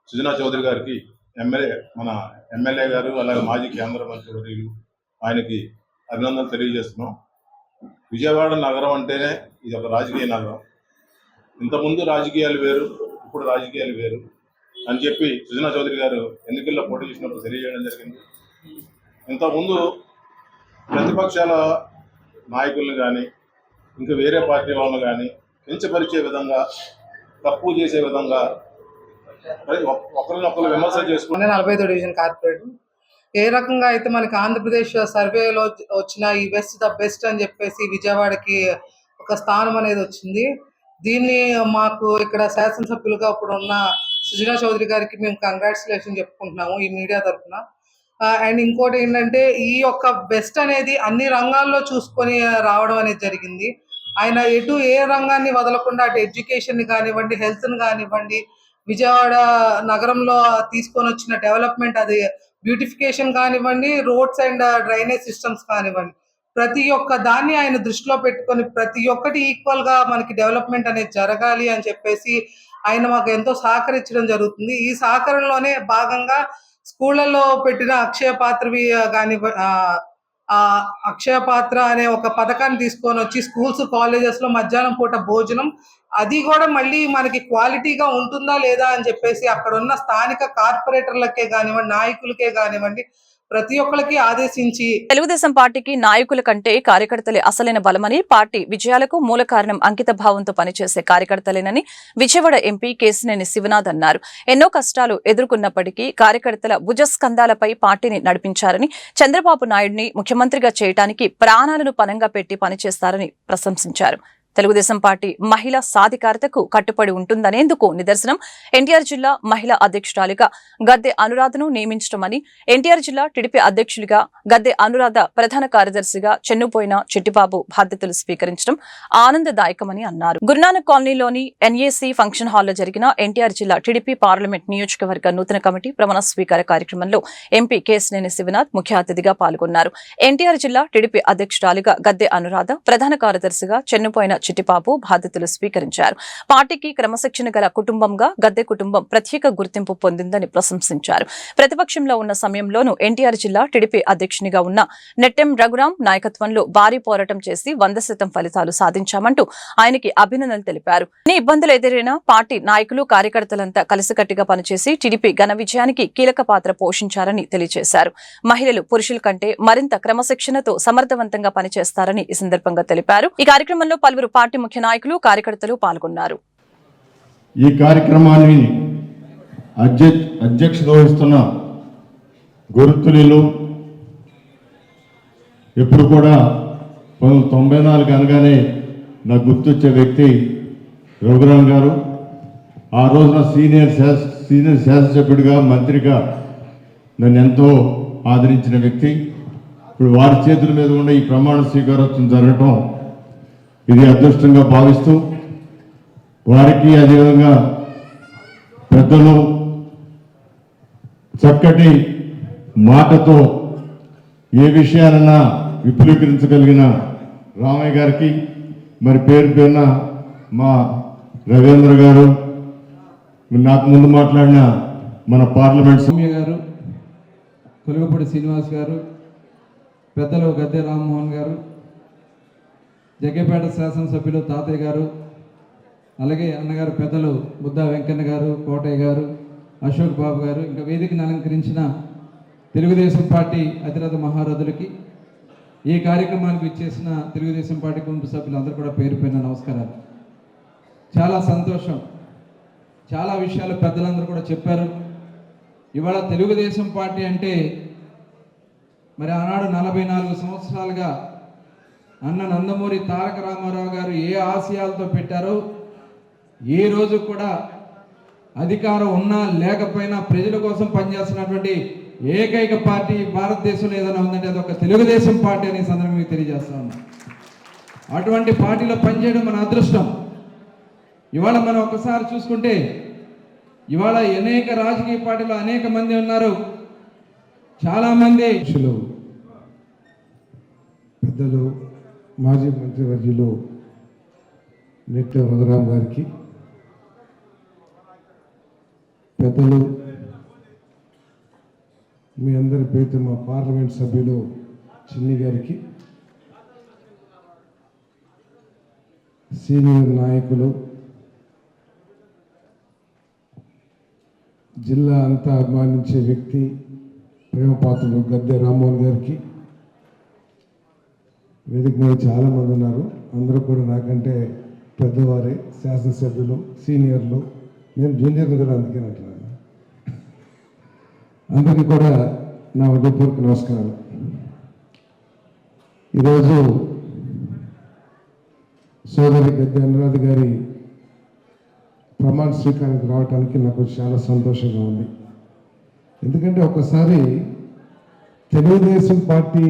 సుజనా చౌదరి గారికి మన ఎమ్మెల్యే గారు అలాగే మాజీ కేంద్ర మంత్రి వర్యులు ఆయనకి అభినందనలు తెలియజేస్తున్నాం. విజయవాడ నగరం అంటేనే ఇది ఒక రాజకీయ నగరం. ఇంతకుముందు రాజకీయాలు వేరు, ఇప్పుడు రాజకీయాలు వేరు అని చెప్పి సుజనా చౌదరి గారు ఎన్నికల్లో పోటీ చేసినప్పుడు తెలియజేయడం జరిగింది. ఇంతకుముందు ప్రతిపక్షాల నాయకులను కానీ ఇంకా వేరే పార్టీ వాళ్ళను కానీ కించపరిచే విధంగా, తక్కువ చేసే విధంగా ఒకరినొకరు విమర్శ చేసుకుని 45వ డివిజన్ కార్పొరేటర్ ఏ రకంగా అయితే మనకి ఆంధ్రప్రదేశ్ సర్వేలో వచ్చిన ఈ బెస్ట్ ద బెస్ట్ అని చెప్పేసి విజయవాడకి ఒక స్థానం అనేది వచ్చింది. దీన్ని మాకు ఇక్కడ శాసనసభ్యులుగా ఇప్పుడు ఉన్న సుజనా చౌదరి గారికి మేము కంగ్రాచులేషన్ చెప్పుకుంటున్నాము ఈ మీడియా తరఫున. అండ్ ఇంకోటి ఏంటంటే ఈ యొక్క బెస్ట్ అనేది అన్ని రంగాల్లో చూసుకొని రావడం అనేది జరిగింది. ఆయన ఏ రంగాన్ని వదలకుండా అటు ఎడ్యుకేషన్ కానివ్వండి, హెల్త్ని కానివ్వండి, విజయవాడ నగరంలో తీసుకొని వచ్చిన డెవలప్మెంట్, అది బ్యూటిఫికేషన్ కానివ్వండి, రోడ్స్ అండ్ డ్రైనేజ్ సిస్టమ్స్ కానివ్వండి, ప్రతి ఒక్క దాన్ని ఆయన దృష్టిలో పెట్టుకొని ప్రతి ఒక్కటి ఈక్వల్ గా మనకి డెవలప్మెంట్ అనేది జరగాలి అని చెప్పేసి ఆయన మాకు ఎంతో సహకరించడం జరుగుతుంది. ఈ సహకారంలోనే భాగంగా స్కూళ్లలో పెట్టిన అక్షయ పాత్రవి అక్షయ పాత్ర అనే ఒక పథకాన్ని తీసుకొని వచ్చి స్కూల్స్, కాలేజెస్ లో మధ్యాహ్నం పూట భోజనం, అది కూడా మళ్ళీ మనకి క్వాలిటీగా ఉంటుందా లేదా అని చెప్పేసి అక్కడ ఉన్న స్థానిక కార్పొరేటర్లకే కానివ్వండి, నాయకులకే కానివ్వండి, ప్రతి ఒక్కరికి ఆదేశించి తెలుగుదేశం పార్టీకి నాయకుల కంటే కార్యకర్తలే అసలైన బలమని, పార్టీ విజయాలకు మూల కారణం అంకిత భావంతో పనిచేసే కార్యకర్తలేనని విజయవాడ ఎంపీ కేశినేని శివనాథ్ అన్నారు. ఎన్నో కష్టాలు ఎదుర్కొన్నప్పటికీ కార్యకర్తల భుజస్కంధాలపై పార్టీని నడిపించారని, చంద్రబాబు నాయుడిని ముఖ్యమంత్రిగా చేయడానికి ప్రాణాలను పణంగా పెట్టి పనిచేస్తారని ప్రశంసించారు. తెలుగుదేశం పార్టీ మహిళా సాధికారతకు కట్టుబడి ఉంటుందనేందుకు నిదర్శనం ఎన్టీఆర్ జిల్లా మహిళా అధ్యక్షురాలిగా గద్దె అనురాధను నియమించడమని, ఎన్టీఆర్ జిల్లా టీడీపీ అధ్యక్షులుగా గద్దె అనురాధ ప్రధాన కార్యదర్శిగా చెన్నుపోయిన చిట్టిబాబు బాధ్యతలు స్వీకరించడం ఆనందదాయకమని అన్నారు. గురునానక్ కాలనీలోని ఎన్ఏసీ ఫంక్షన్ హాల్లో జరిగిన ఎన్టీఆర్ జిల్లా టీడీపీ పార్లమెంట్ నియోజకవర్గ నూతన కమిటీ ప్రమాణ స్వీకార కార్యక్రమంలో ఎంపీ కేశినేని శివనాథ్ ముఖ్య అతిథిగా పాల్గొన్నారు. ఎన్టీఆర్ జిల్లా టీడీపీ అధ్యక్షురాలిగా గద్దె అనురాధ, ప్రధాన కార్యదర్శిగా చెన్నుపోయిన చిట్టిబాబు బాధ్యతలు స్వీకరించారు. పార్టీకి క్రమశిక్షణ గల కుటుంబంగా గద్దె కుటుంబం ప్రత్యేక గుర్తింపు పొందిందని ప్రశంసించారు. ప్రతిపక్షంలో ఉన్న సమయంలోనూ ఎన్టీఆర్ జిల్లా టీడీపీ అధ్యక్షునిగా ఉన్న నెట్టెం రఘురాం నాయకత్వంలో భారీ పోరాటం చేసి 100% ఫలితాలు సాధించామంటూ ఆయనకి అభినందనలు తెలిపారు. ఎన్ని ఇబ్బందులు ఎదురైనా పార్టీ నాయకులు, కార్యకర్తలంతా కలిసికట్టుగా పనిచేసి టీడీపీ ఘన విజయానికి కీలక పాత్ర పోషించారని తెలియజేశారు. మహిళలు పురుషుల కంటే మరింత క్రమశిక్షణతో సమర్థవంతంగా పనిచేస్తారని ఈ సందర్భంగా తెలిపారు. ఈ కార్యక్రమంలో పలువురు పార్టీ ముఖ్య నాయకులు, కార్యకర్తలు పాల్గొన్నారు. ఈ కార్యక్రమాన్ని అధ్యక్షత వహిస్తున్న గురుతులీలు ఎప్పుడు కూడా 1994 అనగానే నాకు గుర్తొచ్చే వ్యక్తి రఘురామ్ గారు. ఆ రోజున సీనియర్ శాసనసభ్యుడిగా మంత్రిగా నన్ను ఎంతో ఆదరించిన వ్యక్తి. ఇప్పుడు వారి చేతుల మీద ఉన్న ఈ ప్రమాణ స్వీకారోత్సవం జరగటం ఇది అదృష్టంగా భావిస్తూ వారికి అదేవిధంగా పెద్దలు చక్కటి మాటతో ఏ విషయాలన్నా విపులీకరించగలిగిన రామయ్య గారికి, మరి పేరు పేరున మా రవీంద్ర గారు, నాకు ముందు మాట్లాడిన మన పార్లమెంట్ సౌమ్య గారు, కొలుగుపూడి శ్రీనివాస్ గారు, పెద్దలు గద్దె రామ్మోహన్ గారు, జగ్గేపేట శాసనసభ్యులు తాతయ్య గారు, అలాగే అన్నగారు పెద్దలు బుద్ధా వెంకన్న గారు, కోటయ్య గారు, అశోక్ బాబు గారు, ఇంకా వేదికను అలంకరించిన తెలుగుదేశం పార్టీ అతిరథ మహారథులకి, ఈ కార్యక్రమానికి ఇచ్చేసిన తెలుగుదేశం పార్టీ కుటుంబ సభ్యులందరూ కూడా పేరు పేరున నమస్కారాలు. చాలా సంతోషం. చాలా విషయాలు పెద్దలందరూ కూడా చెప్పారు. ఇవాళ తెలుగుదేశం పార్టీ అంటే మరి ఆనాడు 44 సంవత్సరాలుగా అన్న నందమూరి తారక రామారావు గారు ఏ ఆశయాలతో పెట్టారో ఏ రోజు కూడా అధికారం ఉన్నా లేకపోయినా ప్రజల కోసం పనిచేస్తున్నటువంటి ఏకైక పార్టీ భారతదేశంలో ఏదైనా ఉందంటే అది ఒక తెలుగుదేశం పార్టీ అనే సందర్భంగా తెలియజేస్తా ఉన్నాం. అటువంటి పార్టీలో పనిచేయడం మన అదృష్టం. ఇవాళ మనం ఒకసారి చూసుకుంటే ఇవాళ అనేక రాజకీయ పార్టీలు అనేక మంది ఉన్నారు. చాలామంది పెద్దలు మాజీ మంత్రివర్యులు నెట్ల రఘురామ్ గారికి, పెద్దలు మీ అందరి పేరు మా పార్లమెంట్ సభ్యులు చిన్ని గారికి, సీనియర్ నాయకులు, జిల్లా అంతా అభిమానించే వ్యక్తి ప్రేమపాత్రులు గద్దె రామ్మోహన్ గారికి, వేదిక మీద చాలామంది ఉన్నారు. అందరూ కూడా నాకంటే పెద్దవారే, శాసనసభ్యులు, సీనియర్లు. నేను జూనియర్లు కూడా అందుకే అంటున్నాను. అందరికీ కూడా నా హృదయపూర్వక నమస్కారాలు. ఈరోజు సోదరి గద్దె అనురాధ గారి ప్రమాణ స్వీకారానికి రావడానికి నాకు చాలా సంతోషంగా ఉంది. ఎందుకంటే ఒకసారి తెలుగుదేశం పార్టీ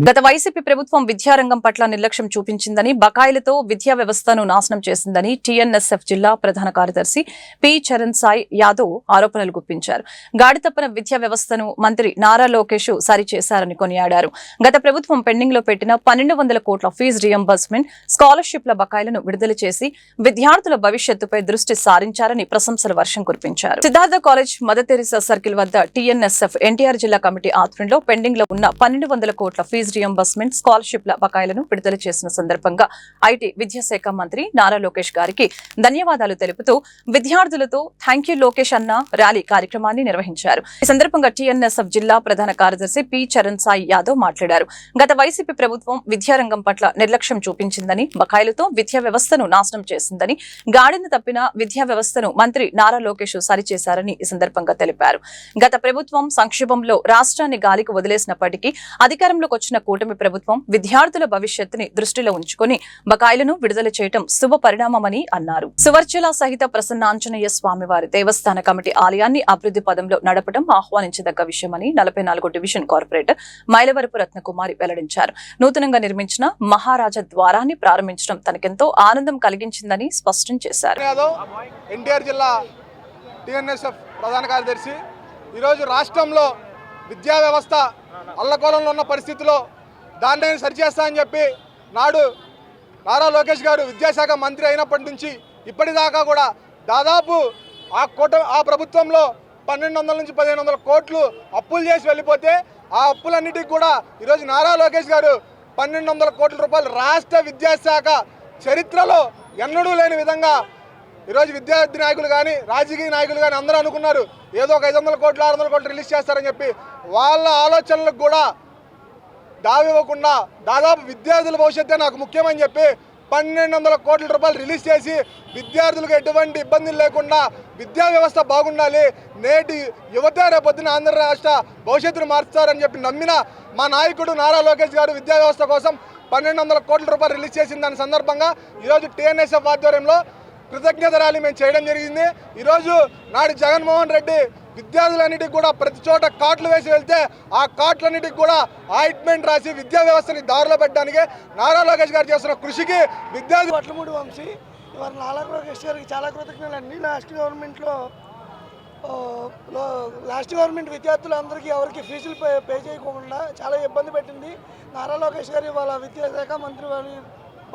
గత వైసీపీ ప్రభుత్వం విద్యారంగం పట్ల నిర్లక్ష్యం చూపించిందని, బకాయిలతో విద్యా వ్యవస్థను నాశనం చేసిందని టీఎన్ఎస్ఎఫ్ జిల్లా ప్రధాన కార్యదర్శి పి చరణ్ సాయి యాదవ్ ఆరోపణలు గుప్పించారు. గాడితప్పన విద్యా వ్యవస్థను మంత్రి నారా లోకేష్ సరిచేశారని కొనియాడారు. గత ప్రభుత్వం పెండింగ్ లో పెట్టిన 1200 కోట్ల ఫీజు రియంబర్స్మెంట్, స్కాలర్షిప్ల బకాయిలను విడుదల చేసి విద్యార్థుల భవిష్యత్తుపై దృష్టి సారించారని ప్రశంసల వర్షం కురిపించారు. Siddhartha college mother Teresa circle వద్ద టీఎన్ఎస్ఎఫ్ ఎన్టీఆర్ జిల్లా కమిటీ ఆధ్వర్యంలో పెండింగ్ లో ఉన్న 1200 కోట్ల ఫీజు రియంబర్స్మెంట్, స్కాలర్షిప్ల బకాయిలను విడుదల చేసిన సందర్భంగా ఐటీ విద్యాశాఖ మంత్రి నారా లోకేష్ గారికి ధన్యవాదాలు తెలుపుతూ విద్యార్థులతో థ్యాంక్ యూ లోకేష్ అన్న ర్యాలీ కార్యక్రమాన్ని నిర్వహించారు. ఈ సందర్భంగా టీఎన్ఎస్ఎఫ్ జిల్లా ప్రధాన కార్యదర్శి పి చరణ్ సాయి యాదవ్ మాట్లాడారు. గత వైసీపీ ప్రభుత్వం విద్యారంగం పట్ల నిర్లక్ష్యం చూపించిందని, బకాయిలతో విద్యా వ్యవస్థను నాశనం చేసిందని, గాడిన తప్పిన విద్యా వ్యవస్థను మంత్రి నారా లోకేష్ సరిచేశారని ఈ సందర్భంగా తెలిపారు. గత ప్రభుత్వం సంక్షేమంలో రాష్ట్రాన్ని గాలికి వదిలేసినప్పటికీ అధికారంలోకి వచ్చిన కూటమి ప్రభుత్వం విద్యార్థుల భవిష్యత్తుని దృష్టిలో ఉంచుకుని బకాయిలను విడుదల చేయడం శుభ పరిణామమని అన్నారు. సువర్చల సహిత ప్రసన్నాంజనేయ స్వామివారి దేవస్థాన కమిటీ ఆలయాన్ని అభివృద్ధి పదంలో నడపడం ఆహ్వానించదగ్గ విషయమని 44 డివిజన్ కార్పొరేటర్ మైలవరపు రత్నకుమారి వెల్లడించారు. నూతనంగా నిర్మించిన మహారాజా ద్వారాన్ని ప్రారంభించడం తనకెంతో ఆనందం కలిగించిందని స్పష్టం చేశారు. ఎన్టీఆర్ జిల్లా టీఎన్ఎస్ఎఫ్ ప్రధాన కార్యదర్శి. ఈరోజు రాష్ట్రంలో విద్యా వ్యవస్థ అల్లకోలంలో ఉన్న పరిస్థితిలో దాన్ని సరిచేస్తా అని చెప్పి నాడు నారా లోకేష్ గారు విద్యాశాఖ మంత్రి అయినప్పటి నుంచి ఇప్పటిదాకా కూడా దాదాపు ఆ ప్రభుత్వంలో 1200 నుంచి 1500 కోట్లు అప్పులు చేసి వెళ్ళిపోతే ఆ అప్పులన్నిటికీ కూడా ఈరోజు నారా లోకేష్ గారు 1200 కోట్ల రూపాయలు రాష్ట్ర విద్యాశాఖ చరిత్రలో ఎన్నడూ లేని విధంగా ఈరోజు విద్యార్థి నాయకులు కానీ రాజకీయ నాయకులు కానీ అందరూ అనుకున్నారు ఏదో ఒక 500 కోట్లు 600 కోట్లు రిలీజ్ చేస్తారని చెప్పి. వాళ్ళ ఆలోచనలకు కూడా దావివ్వకుండా దాదాపు విద్యార్థుల భవిష్యత్తే నాకు ముఖ్యమని చెప్పి 1200 కోట్ల రూపాయలు రిలీజ్ చేసి విద్యార్థులకు ఎటువంటి ఇబ్బందులు లేకుండా విద్యా వ్యవస్థ బాగుండాలి, నేటి యువత రేపొద్దున ఆంధ్ర రాష్ట్ర భవిష్యత్తును మార్చుతారని చెప్పి నమ్మిన మా నాయకుడు నారా లోకేష్ గారు విద్యా వ్యవస్థ కోసం 1200 కోట్ల రూపాయలు రిలీజ్ చేసిన దాని సందర్భంగా ఈరోజు టీఎన్ఎస్ఎఫ్ ఆధ్వర్యంలో కృతజ్ఞత ర్యాలీ మేము చేయడం జరిగింది. ఈరోజు నాడు జగన్మోహన్ రెడ్డి విద్యార్థులన్నిటికి కూడా ప్రతి చోట కార్డులు వేసి వెళ్తే ఆ కార్డులన్నిటికి కూడా ఆయింట్మెంట్ రాసి విద్యా వ్యవస్థని దారిలో పెట్టడానికి నారా లోకేష్ గారు చేస్తున్న కృషికి విద్యార్థి వట్లమూడి వంశీ ఇవాళ నారా లోకేష్ గారికి చాలా కృతజ్ఞతలండి. లాస్ట్ గవర్నమెంట్ విద్యార్థులందరికీ ఎవరికి ఫీజులు పే చేయకుండా చాలా ఇబ్బంది పెట్టింది. నారా లోకేష్ గారు ఇవాళ విద్యాశాఖ మంత్రి వారి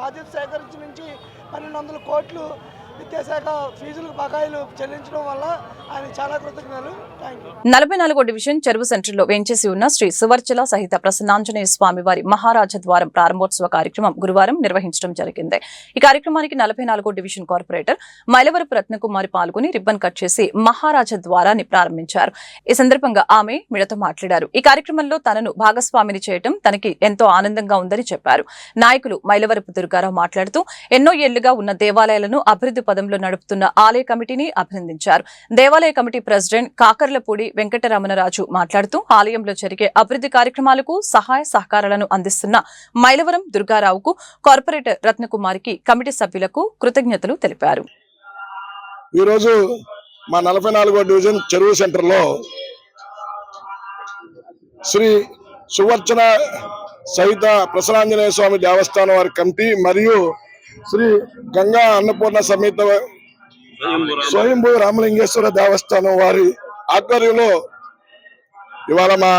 బాధ్యత సేకరించి నుంచి 1200 కోట్లు విద్యాశాఖ ఫీజులకు బకాయిలు చెల్లించడం వల్ల ఆయన చాలా కృతజ్ఞతలు. Thank you. 44వ డివిజన్ చెరువు సెంటర్లో వేంచేసి ఉన్న శ్రీ సువర్చల సహిత ప్రసన్నాంజనేయ స్వామి వారి మహారాజ ద్వారం ప్రారంభోత్సవ కార్యక్రమం గురువారం నిర్వహించడం జరిగింది. ఈ కార్యక్రమానికి 44వ డివిజన్ కార్పొరేటర్ మైలవరపు రత్నకుమారి పాల్గొని రిబ్బన్ కట్ చేసి మహారాజ ద్వారాన్ని ప్రారంభించారు. ఈ సందర్భంగా ఆమె మీడియాతో మాట్లాడారు. ఈ కార్యక్రమంలో తనను భాగస్వామిని చేయడం తనకి ఎంతో ఆనందంగా ఉందని చెప్పారు. నాయకులు మైలవరపు దుర్గారావు మాట్లాడుతూ ఎన్నో ఏళ్లుగా ఉన్న దేవాలయాలను అభివృద్ధి పదంలో నడుపుతున్న ఆలయ కమిటీని అభినందించారు. దేవాలయ కమిటీ ప్రెసిడెంట్ కాకర్లపూడి వెంకటరమణరాజు మాట్లాడుతూ ఆలయంలో జరిగే అభివృద్ధి కార్యక్రమాలకు సహాయ సహకారాలను అందిస్తున్న మైలవరం దుర్గారావుకు కార్పొరేటర్ రత్నకుమారికి కమిటీ సభ్యులకు కృతజ్ఞతలు తెలిపారు. ఈరోజు మా 44వ డివిజన్ చెరువు సెంటర్లో శ్రీ సువర్చన సహిత ప్రసన్నాంజనేయ స్వామి దేవస్థానం వారి కమిటీ మరియు శ్రీ గంగా అన్నపూర్ణ సమేత స్వయంభూ రామలింగేశ్వర దేవస్థానం వారి ఆధ్వర్యంలో ఇవాళ మా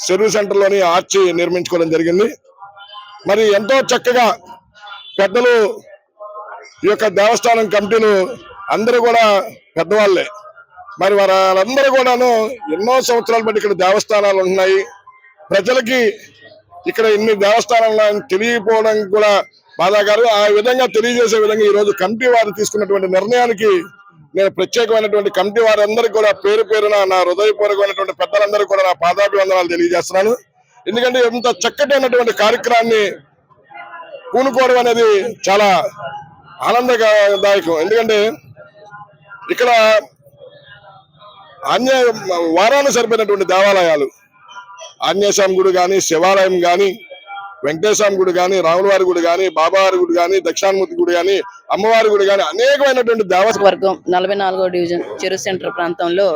చెరువు సెంటర్లోని ఆర్చి నిర్మించుకోవడం జరిగింది. మరి ఎంతో చక్కగా పెద్దలు ఈ యొక్క దేవస్థానం కమిటీలు అందరూ కూడా పెద్దవాళ్ళే. మరి వాళ్ళందరూ కూడాను ఎన్నో సంవత్సరాలు బట్టి ఇక్కడ దేవస్థానాలు ఉన్నాయి. ప్రజలకి ఇక్కడ ఇన్ని దేవస్థానాలు తెలియకపోవడానికి కూడా బాధాగారు. ఆ విధంగా తెలియజేసే విధంగా ఈ రోజు కమిటీ వారు తీసుకున్నటువంటి నిర్ణయానికి నేను ప్రత్యేకమైనటువంటి కమిటీ వారందరికీ కూడా పేరు పేరున నా హృదయపూర్వకమైనటువంటి పెద్దలందరూ కూడా నా పాదాభివందనాలు తెలియజేస్తున్నాను. ఎందుకంటే ఇంత చక్కటైనటువంటి కార్యక్రమాన్ని పూనుకోవడం అనేది చాలా ఆనందదాయకం. ఎందుకంటే ఇక్కడ వారాన్ని సరిపోయినటువంటి దేవాలయాలు, ఆంజనేయ స్వామి గుడి కానీ, శివాలయం కానీ, వెంకటేశ్వర గుడి కానీ, రాములవారి గుడి కానీ, బాబావారి గుడి కానీ, దక్షిణామూర్తి గుడి కానీ, అమ్మవారి గుడి కానీ అనేకమైనటువంటి వర్గం 44వ డివిజన్ చెరువు సెంటర్ ప్రాంతంలో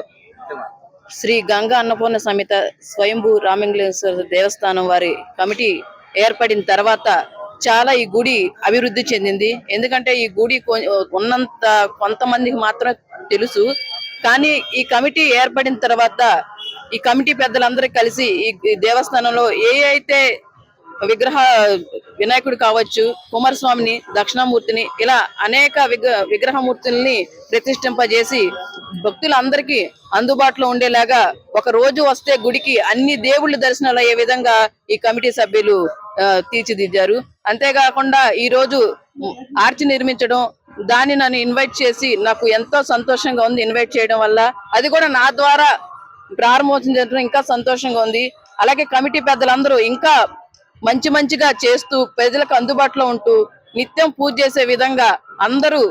శ్రీ గంగా అన్నపూర్ణ సమేత స్వయంభూ రామలింగేశ్వర దేవస్థానం వారి కమిటీ ఏర్పడిన తర్వాత చాలా ఈ గుడి అభివృద్ధి చెందింది. ఎందుకంటే ఈ గుడి ఉన్నంత కొంతమందికి మాత్రం తెలుసు. కానీ ఈ కమిటీ ఏర్పడిన తర్వాత ఈ కమిటీ పెద్దలందరూ కలిసి ఈ దేవస్థానంలో అయితే వినాయకుడు కావచ్చు, కుమారస్వామిని, దక్షిణామూర్తిని ఇలా అనేక విగ్రహమూర్తుల్ని ప్రతిష్ఠింపజేసి భక్తులందరికీ అందుబాటులో ఉండేలాగా ఒక రోజు వస్తే గుడికి అన్ని దేవుళ్ళ దర్శనాలు అయ్యే విధంగా ఈ కమిటీ సభ్యులు తీర్చిదిద్దారు. అంతేకాకుండా ఈ రోజు ఆర్చి నిర్మించడం, దాన్ని నన్ను ఇన్వైట్ చేసి నాకు ఎంతో సంతోషంగా ఉంది. ఇన్వైట్ చేయడం వల్ల అది కూడా నా ద్వారా ప్రారంభోత్సవం చేయడం ఇంకా సంతోషంగా ఉంది. అలాగే కమిటీ పెద్దలందరూ ఇంకా మంచిగా చేస్తూ ప్రజలకు అందుబాటులో ఉంటూ నిత్యం పూజ చేసే విధంగా అందరూ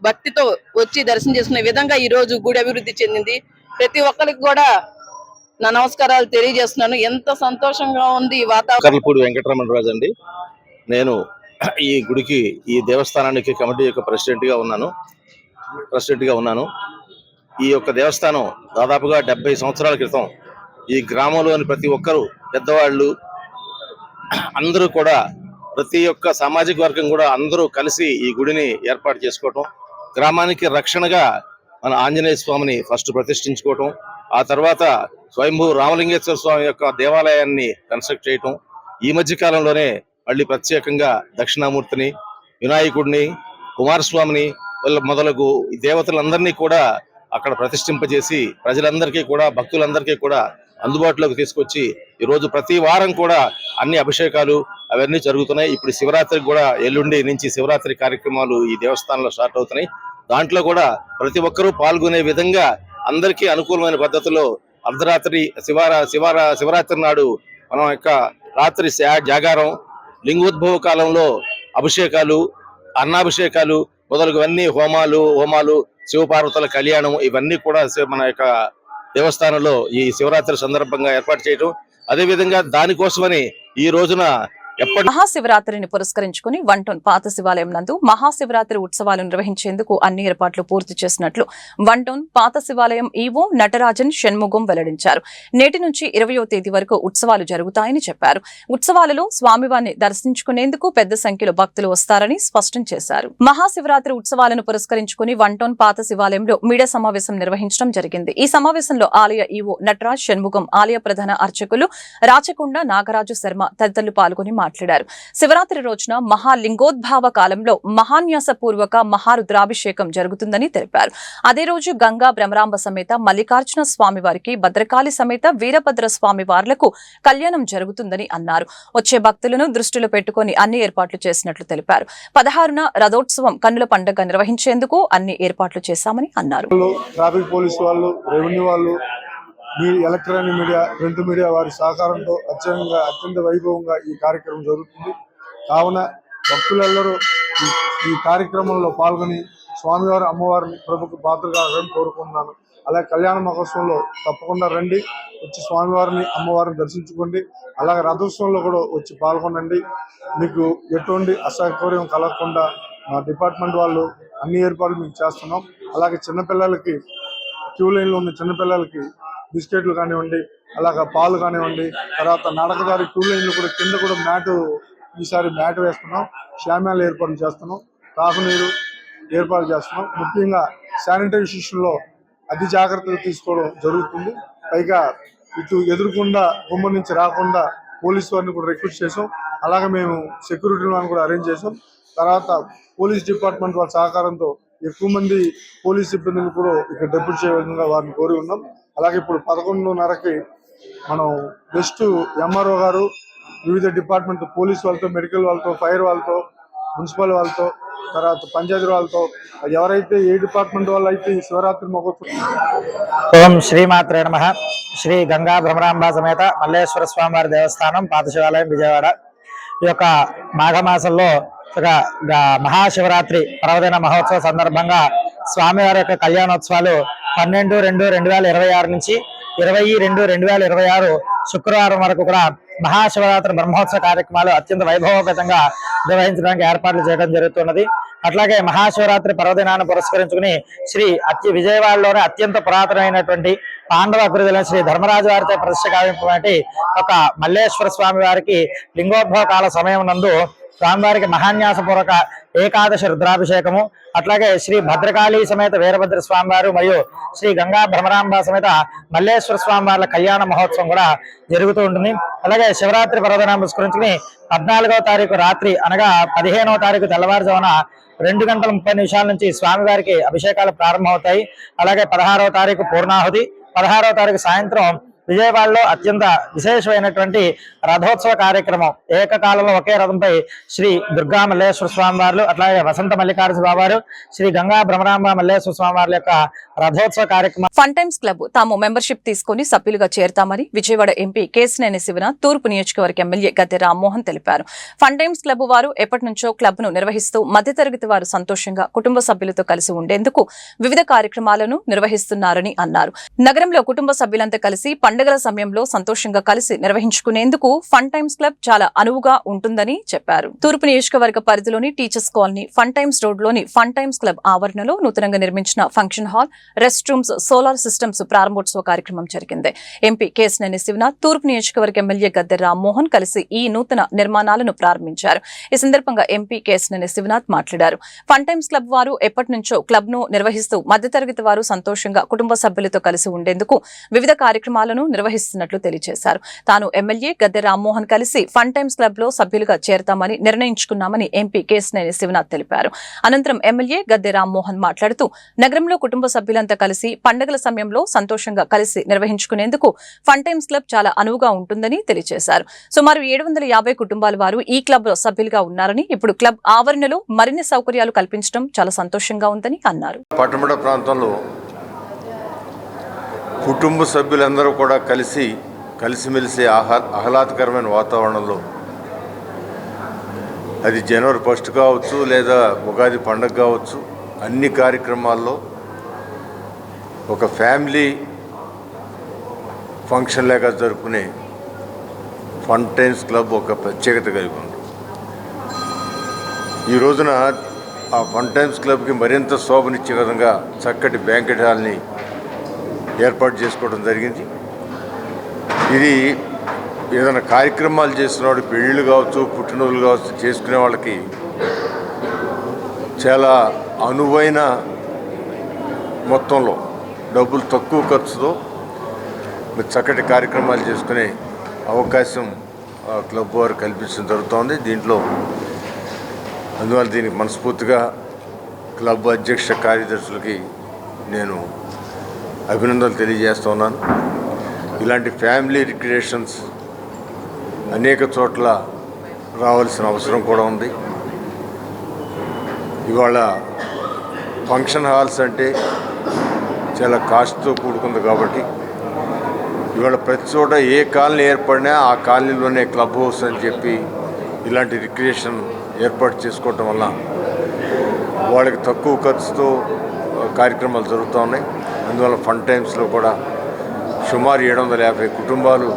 భక్తితో వచ్చి దర్శనం చేసుకునే విధంగా ఈ రోజు గుడి అభివృద్ధి చెందింది. ప్రతి ఒక్కరికి కూడా నా నమస్కారాలు తెలియజేస్తున్నాను. ఎంత సంతోషంగా ఉంది ఈ వాతావరణం. కాకర్లపూడి వెంకటరమణరాజు అండి. నేను ఈ గుడికి, ఈ దేవస్థానానికి కమిటీ యొక్క ప్రెసిడెంట్ గా ఉన్నాను. ఈ యొక్క దేవస్థానం దాదాపుగా 70 సంవత్సరాల క్రితం ఈ గ్రామంలోని ప్రతి ఒక్కరు, పెద్దవాళ్ళు అందరూ కూడా, ప్రతి ఒక్క సామాజిక వర్గం కూడా అందరూ కలిసి ఈ గుడిని ఏర్పాటు చేసుకోవటం, గ్రామానికి రక్షణగా మన ఆంజనేయ స్వామిని ఫస్ట్ ప్రతిష్ఠించుకోవటం, ఆ తర్వాత స్వయంభూ రామలింగేశ్వర స్వామి యొక్క దేవాలయాన్ని కన్స్ట్రక్ట్ చేయటం, ఈ మధ్య కాలంలోనే మళ్ళీ ప్రత్యేకంగా దక్షిణామూర్తిని, వినాయకుడిని, కుమారస్వామిని మొదలగు దేవతలందరినీ కూడా అక్కడ ప్రతిష్ఠింపజేసి ప్రజలందరికీ కూడా, భక్తులందరికీ కూడా అందుబాటులోకి తీసుకొచ్చి ఈరోజు ప్రతి వారం కూడా అన్ని అభిషేకాలు అవన్నీ జరుగుతున్నాయి. ఇప్పుడు శివరాత్రికి కూడా ఎల్లుండి నుంచి శివరాత్రి కార్యక్రమాలు ఈ దేవస్థానంలో స్టార్ట్ అవుతున్నాయి. దాంట్లో కూడా ప్రతి ఒక్కరూ పాల్గొనే విధంగా అందరికీ అనుకూలమైన పద్ధతిలో అర్ధరాత్రి శివరాత్రి నాడు మనం యొక్క రాత్రి జాగారం, లింగోద్భవ కాలంలో అభిషేకాలు, అన్నాభిషేకాలు మొదలగువన్నీ హోమాలు, శివపార్వతుల కళ్యాణం ఇవన్నీ కూడా మన యొక్క దేవస్థానంలో ఈ శివరాత్రి సందర్భంగా ఏర్పాటు చేయడం, అదేవిధంగా దానికోసమని ఈ రోజున మహాశివరాత్రిని పురస్కరించుకుని 1 టౌన్ పాత శివాలయం నందు మహాశివరాత్రి ఉత్సవాలు నిర్వహించేందుకు అన్ని ఏర్పాట్లు పూర్తి చేసినట్లు 1 టౌన్ పాత శివాలయం ఈవో నటరాజన్ షణ్ముగం వెల్లడించారు. నేటి నుంచి 20వ తేదీ వరకు ఉత్సవాలు జరుగుతాయని చెప్పారు. ఉత్సవాలలో స్వామివారిని దర్శించుకునేందుకు పెద్ద సంఖ్యలో భక్తులు వస్తారని స్పష్టం చేశారు. మహాశివరాత్రి ఉత్సవాలను పురస్కరించుకుని 1 టౌన్ పాత శివాలయంలో మీడియా సమావేశం నిర్వహించడం జరిగింది. ఈ సమావేశంలో ఆలయ ఈవో నటరాజ్ షణ్ముగం, ఆలయ ప్రధాన అర్చకులు రాచకొండ నాగరాజు శర్మ తదితరులు పాల్గొని మాట్లాడారు. శివరాత్రి రోజున మహాలింగోద్భావ కాలంలో మహాన్యాసపూర్వక మహారుద్రాభిషేకం జరుగుతుందని తెలిపారు. అదే రోజు గంగా భ్రమరాంబ సమేత మల్లికార్జున స్వామి వారికి, భద్రకాళి సమేత వీరభద్ర స్వామి వార్లకు కళ్యాణం జరుగుతుందని అన్నారు. వచ్చే భక్తులను దృష్టిలో పెట్టుకుని అన్ని ఏర్పాట్లు చేసినట్లు తెలిపారు. 16న రథోత్సవం కన్నుల పండుగ నిర్వహించేందుకు అన్ని ఏర్పాట్లు చేశామని అన్నారు. ట్రాఫిక్ పోలీసు వాళ్ళు, రెవెన్యూ వాళ్ళు, ఎలక్ట్రానిక్ మీడియా, ప్రింట్ మీడియా వారి సహకారంతో అత్యంత వైభవంగా ఈ కార్యక్రమం జరుగుతుంది. కావున భక్తులందరూ ఈ కార్యక్రమంలో పాల్గొని స్వామివారి అమ్మవారిని ప్రభుకు పాత్రగా కోరుకుంటున్నాను. అలాగే కళ్యాణ మహోత్సవంలో తప్పకుండా రండి, వచ్చి స్వామివారిని అమ్మవారిని దర్శించుకోండి. అలాగే రథోత్సవంలో కూడా వచ్చి పాల్గొనండి. మీకు ఎటువంటి అసౌకర్యం కలగకుండా మా డిపార్ట్మెంట్ వాళ్ళు అన్ని ఏర్పాట్లు మీకు చేస్తున్నాం. అలాగే చిన్నపిల్లలకి, క్యూ లైన్లో ఉన్న చిన్నపిల్లలకి బిస్కెట్లు కానివ్వండి, అలాగే పాలు కానివ్వండి, తర్వాత నడకదారి క్యూ లైన్లు కూడా కింద కూడా ఈసారి మ్యాట్ వేస్తున్నాం. షామ్యాలు ఏర్పాటు చేస్తున్నాం, తాగునీరు ఏర్పాటు చేస్తున్నాం. ముఖ్యంగా శానిటైజేషన్లో అతి జాగ్రత్తలు తీసుకోవడం జరుగుతుంది. పైగా ఇటు ఎదురుకుండా గుమ్మం నుంచి రాకుండా పోలీసు వారిని కూడా రిక్రూట్ చేసాం. అలాగే మేము సెక్యూరిటీ వాళ్ళని కూడా అరేంజ్ చేసాం. తర్వాత పోలీస్ డిపార్ట్మెంట్ వాళ్ళ సహకారంతో ఎక్కువ మంది పోలీస్ సిబ్బందిని కూడా ఇక్కడ డెప్యూట్ చేయ విధంగా వారిని కోరి ఉన్నాం. అలాగే ఇప్పుడు 11:30కి మనం బెస్ట్ ఎంఆర్ఓ గారు వివిధ డిపార్ట్మెంట్ పోలీస్ వాళ్ళతో, మెడికల్ వాళ్ళతో, ఫైర్ వాళ్ళతో, మున్సిపల్ వాళ్ళతో, తర్వాత పంచాయతీ వాళ్ళతో, ఎవరైతే ఏ డిపార్ట్మెంట్ వాళ్ళు అయితే ఈ శివరాత్రి మహోత్సవం. ఓం శ్రీమాత్రే నమః. శ్రీ గంగా భ్రమరాంబ సమేత మల్లేశ్వర స్వామివారి దేవస్థానం, పాత శివాలయం, విజయవాడ. ఈ యొక్క మాఘమాసంలో మహాశివరాత్రి పర్వదిన మహోత్సవ సందర్భంగా స్వామివారి యొక్క కళ్యాణోత్సవాలు 12/2/2026 నుంచి 20/2/2026 శుక్రవారం వరకు కూడా మహాశివరాత్రి బ్రహ్మోత్సవ కార్యక్రమాలు అత్యంత వైభవోపేతంగా నిర్వహించడానికి ఏర్పాట్లు చేయడం జరుగుతున్నది. అట్లాగే మహాశివరాత్రి పర్వదినాన్ని పురస్కరించుకుని విజయవాడలోనే అత్యంత పురాతనమైనటువంటి పాండవ గురుదైన శ్రీ ధర్మరాజు వారితో ప్రతిష్ఠ కావించినటువంటి ఒక మల్లేశ్వర స్వామి వారికి లింగోద్భవ కాల సమయం నందు స్వామివారికి మహాన్యాసపూర్వక ఏకాదశి రుద్రాభిషేకము, అట్లాగే శ్రీ భద్రకాళి సమేత వీరభద్ర స్వామివారు మరియు శ్రీ గంగా భ్రమరాంబ సమేత మల్లేశ్వర స్వామివార్ల కళ్యాణ మహోత్సవం కూడా జరుగుతూ ఉంటుంది. అలాగే శివరాత్రి పర్వదినాన్ని పురస్కరించుకుని 14వ తారీఖు రాత్రి అనగా 15వ తారీఖు తెల్లవారుజామున 2:30 నుంచి స్వామివారికి అభిషేకాలు ప్రారంభమవుతాయి. అలాగే 16వ తారీఖు పూర్ణాహుతి, 16వ తారీఖు సాయంత్రం విజయవాడలో అత్యంత విశేషమైనటువంటి రథోత్సవ కార్యక్రమం. ఏకకాలంలో ఒకే రథంపై శ్రీ దుర్గా మల్లేశ్వర స్వామి వారు, అట్లాగే వసంత మల్లికార్జున బాబారు, శ్రీ గంగా భ్రమరాంబ మల్లేశ్వర స్వామి వారి యొక్క రథోత్సవ కార్యక్రమం. ఫన్ టైమ్స్ క్లబ్ తాము మెంబర్షిప్ తీసుకుని సభ్యులుగా చేరతామని విజయవాడ ఎంపీ కేశినేని శివనాథ్, తూర్పు నియోజకవర్గ ఎమ్మెల్యే గద్దె రామ్మోహన్ తెలిపారు. ఫన్ టైమ్స్ క్లబ్ వారు ఎప్పటి నుంచో క్లబ్ ను నిర్వహిస్తూ మధ్యతరగతి వారు సంతోషంగా కుటుంబ సభ్యులతో కలిసి ఉండేందుకు వివిధ కార్యక్రమాలను నిర్వహిస్తున్నారని అన్నారు. నగరంలో కుటుంబ సభ్యులంతా కలిసి పండుగల సమయంలో సంతోషంగా కలిసి నిర్వహించుకునేందుకు ఫన్ టైమ్స్ క్లబ్ చాలా అనువుగా ఉంటుందని చెప్పారు. తూర్పు నియోజకవర్గ పరిధిలోని teachers colony, fun times road లోని ఫన్ టైమ్స్ క్లబ్ ఆవరణలో నూతనంగా నిర్మించిన function hall, rest rooms, solar systems ప్రారంభోత్సవ కార్యక్రమం జరిగింది. ఎంపీ కేశినేని శివనాథ్, తూర్పు నియోజకవర్గ ఎమ్మెల్యే గద్దె రామ్మోహన్ కలిసి ఈ నూతన నిర్మాణాలను ప్రారంభించారు. ఈ సందర్భంగా ఎంపీ కేశినేని శివనాథ్ మాట్లాడారు. ఫన్ టైమ్స్ క్లబ్ వారు ఎప్పటి నుంచో క్లబ్ ను నిర్వహిస్తూ మధ్యతరగతి వారు సంతోషంగా కుటుంబ సభ్యులతో కలిసి ఉండేందుకు వివిధ కార్యక్రమాలను నిర్వహిస్తున్నట్లు తెలియజేశారు. తాను ఎమ్మెల్యే గద్దె రామ్మోహన్ కలిసి ఫన్ టైమ్స్ క్లబ్ లో సభ్యులుగా చేరతామని నిర్ణయించుకున్నామని ఎంపీ కేశినేని శివనాథ్ తెలిపారు. అనంతరం ఎమ్మెల్యే గద్దె రామ్మోహన్ మాట్లాడుతూ నగరంలో కుటుంబ సభ్యులంతా కలిసి పండుగల సమయంలో సంతోషంగా కలిసి నిర్వహించుకునేందుకు ఫన్ టైమ్స్ క్లబ్ చాలా అనువుగా ఉంటుందని తెలియజేశారు. సుమారు 750 కుటుంబాల వారు ఈ క్లబ్ లో సభ్యులుగా ఉన్నారని, ఇప్పుడు క్లబ్ ఆవరణలో మరిన్ని సౌకర్యాలు కల్పించడం చాలా సంతోషంగా ఉందని అన్నారు. పట్టణ ప్రాంతంలో కుటుంబ సభ్యులందరూ కూడా కలిసిమెలిసి ఆహ్లాదకరమైన వాతావరణంలో అది జనవరి 1 కావచ్చు లేదా ఉగాది పండుగ కావచ్చు, అన్ని కార్యక్రమాల్లో ఒక ఫ్యామిలీ ఫంక్షన్ లాగా జరుపుకునే ఫౌంటైన్స్ క్లబ్ ఒక ప్రత్యేకత కలిగి ఉంది. ఈ రోజున ఆ ఫౌంటైన్స్ క్లబ్కి మరింత శోభనిచ్చే విధంగా చక్కటి బ్యాంకెట్ హాల్ని ఏర్పాటు చేసుకోవడం జరిగింది. ఇది ఏదైనా కార్యక్రమాలు చేస్తున్నవాడు, పెళ్ళిళ్ళు కావచ్చు, పుట్టినరోజులు కావచ్చు చేసుకునే వాళ్ళకి చాలా అనువైన మొత్తంలో డబ్బులు తక్కువ ఖర్చుతో చక్కటి కార్యక్రమాలు చేసుకునే అవకాశం క్లబ్ వారు కల్పించడం జరుగుతోంది. దీంట్లో అందువల్ల దీనికి మనస్ఫూర్తిగా క్లబ్ అధ్యక్ష కార్యదర్శులకి నేను అభినందనలు తెలియజేస్తున్నాను. ఇలాంటి ఫ్యామిలీ రిక్రియేషన్స్ అనేక చోట్ల రావాల్సిన అవసరం కూడా ఉంది. ఇవాళ ఫంక్షన్ హాల్స్ అంటే చాలా కాస్ట్తో కూడుకుంది కాబట్టి ఇవాళ ప్రతి చోట ఏ కాలనీ ఏర్పడినా ఆ కాలనీలోనే క్లబ్ హౌస్ అని చెప్పి ఇలాంటి రిక్రియేషన్ ఏర్పాటు చేసుకోవటం వల్ల వాళ్ళకి తక్కువ ఖర్చుతో కార్యక్రమాలు జరుగుతూ ఉన్నాయి. అందువల్ల ఫన్ టైమ్స్లో కూడా సుమారు 750 కుటుంబాలు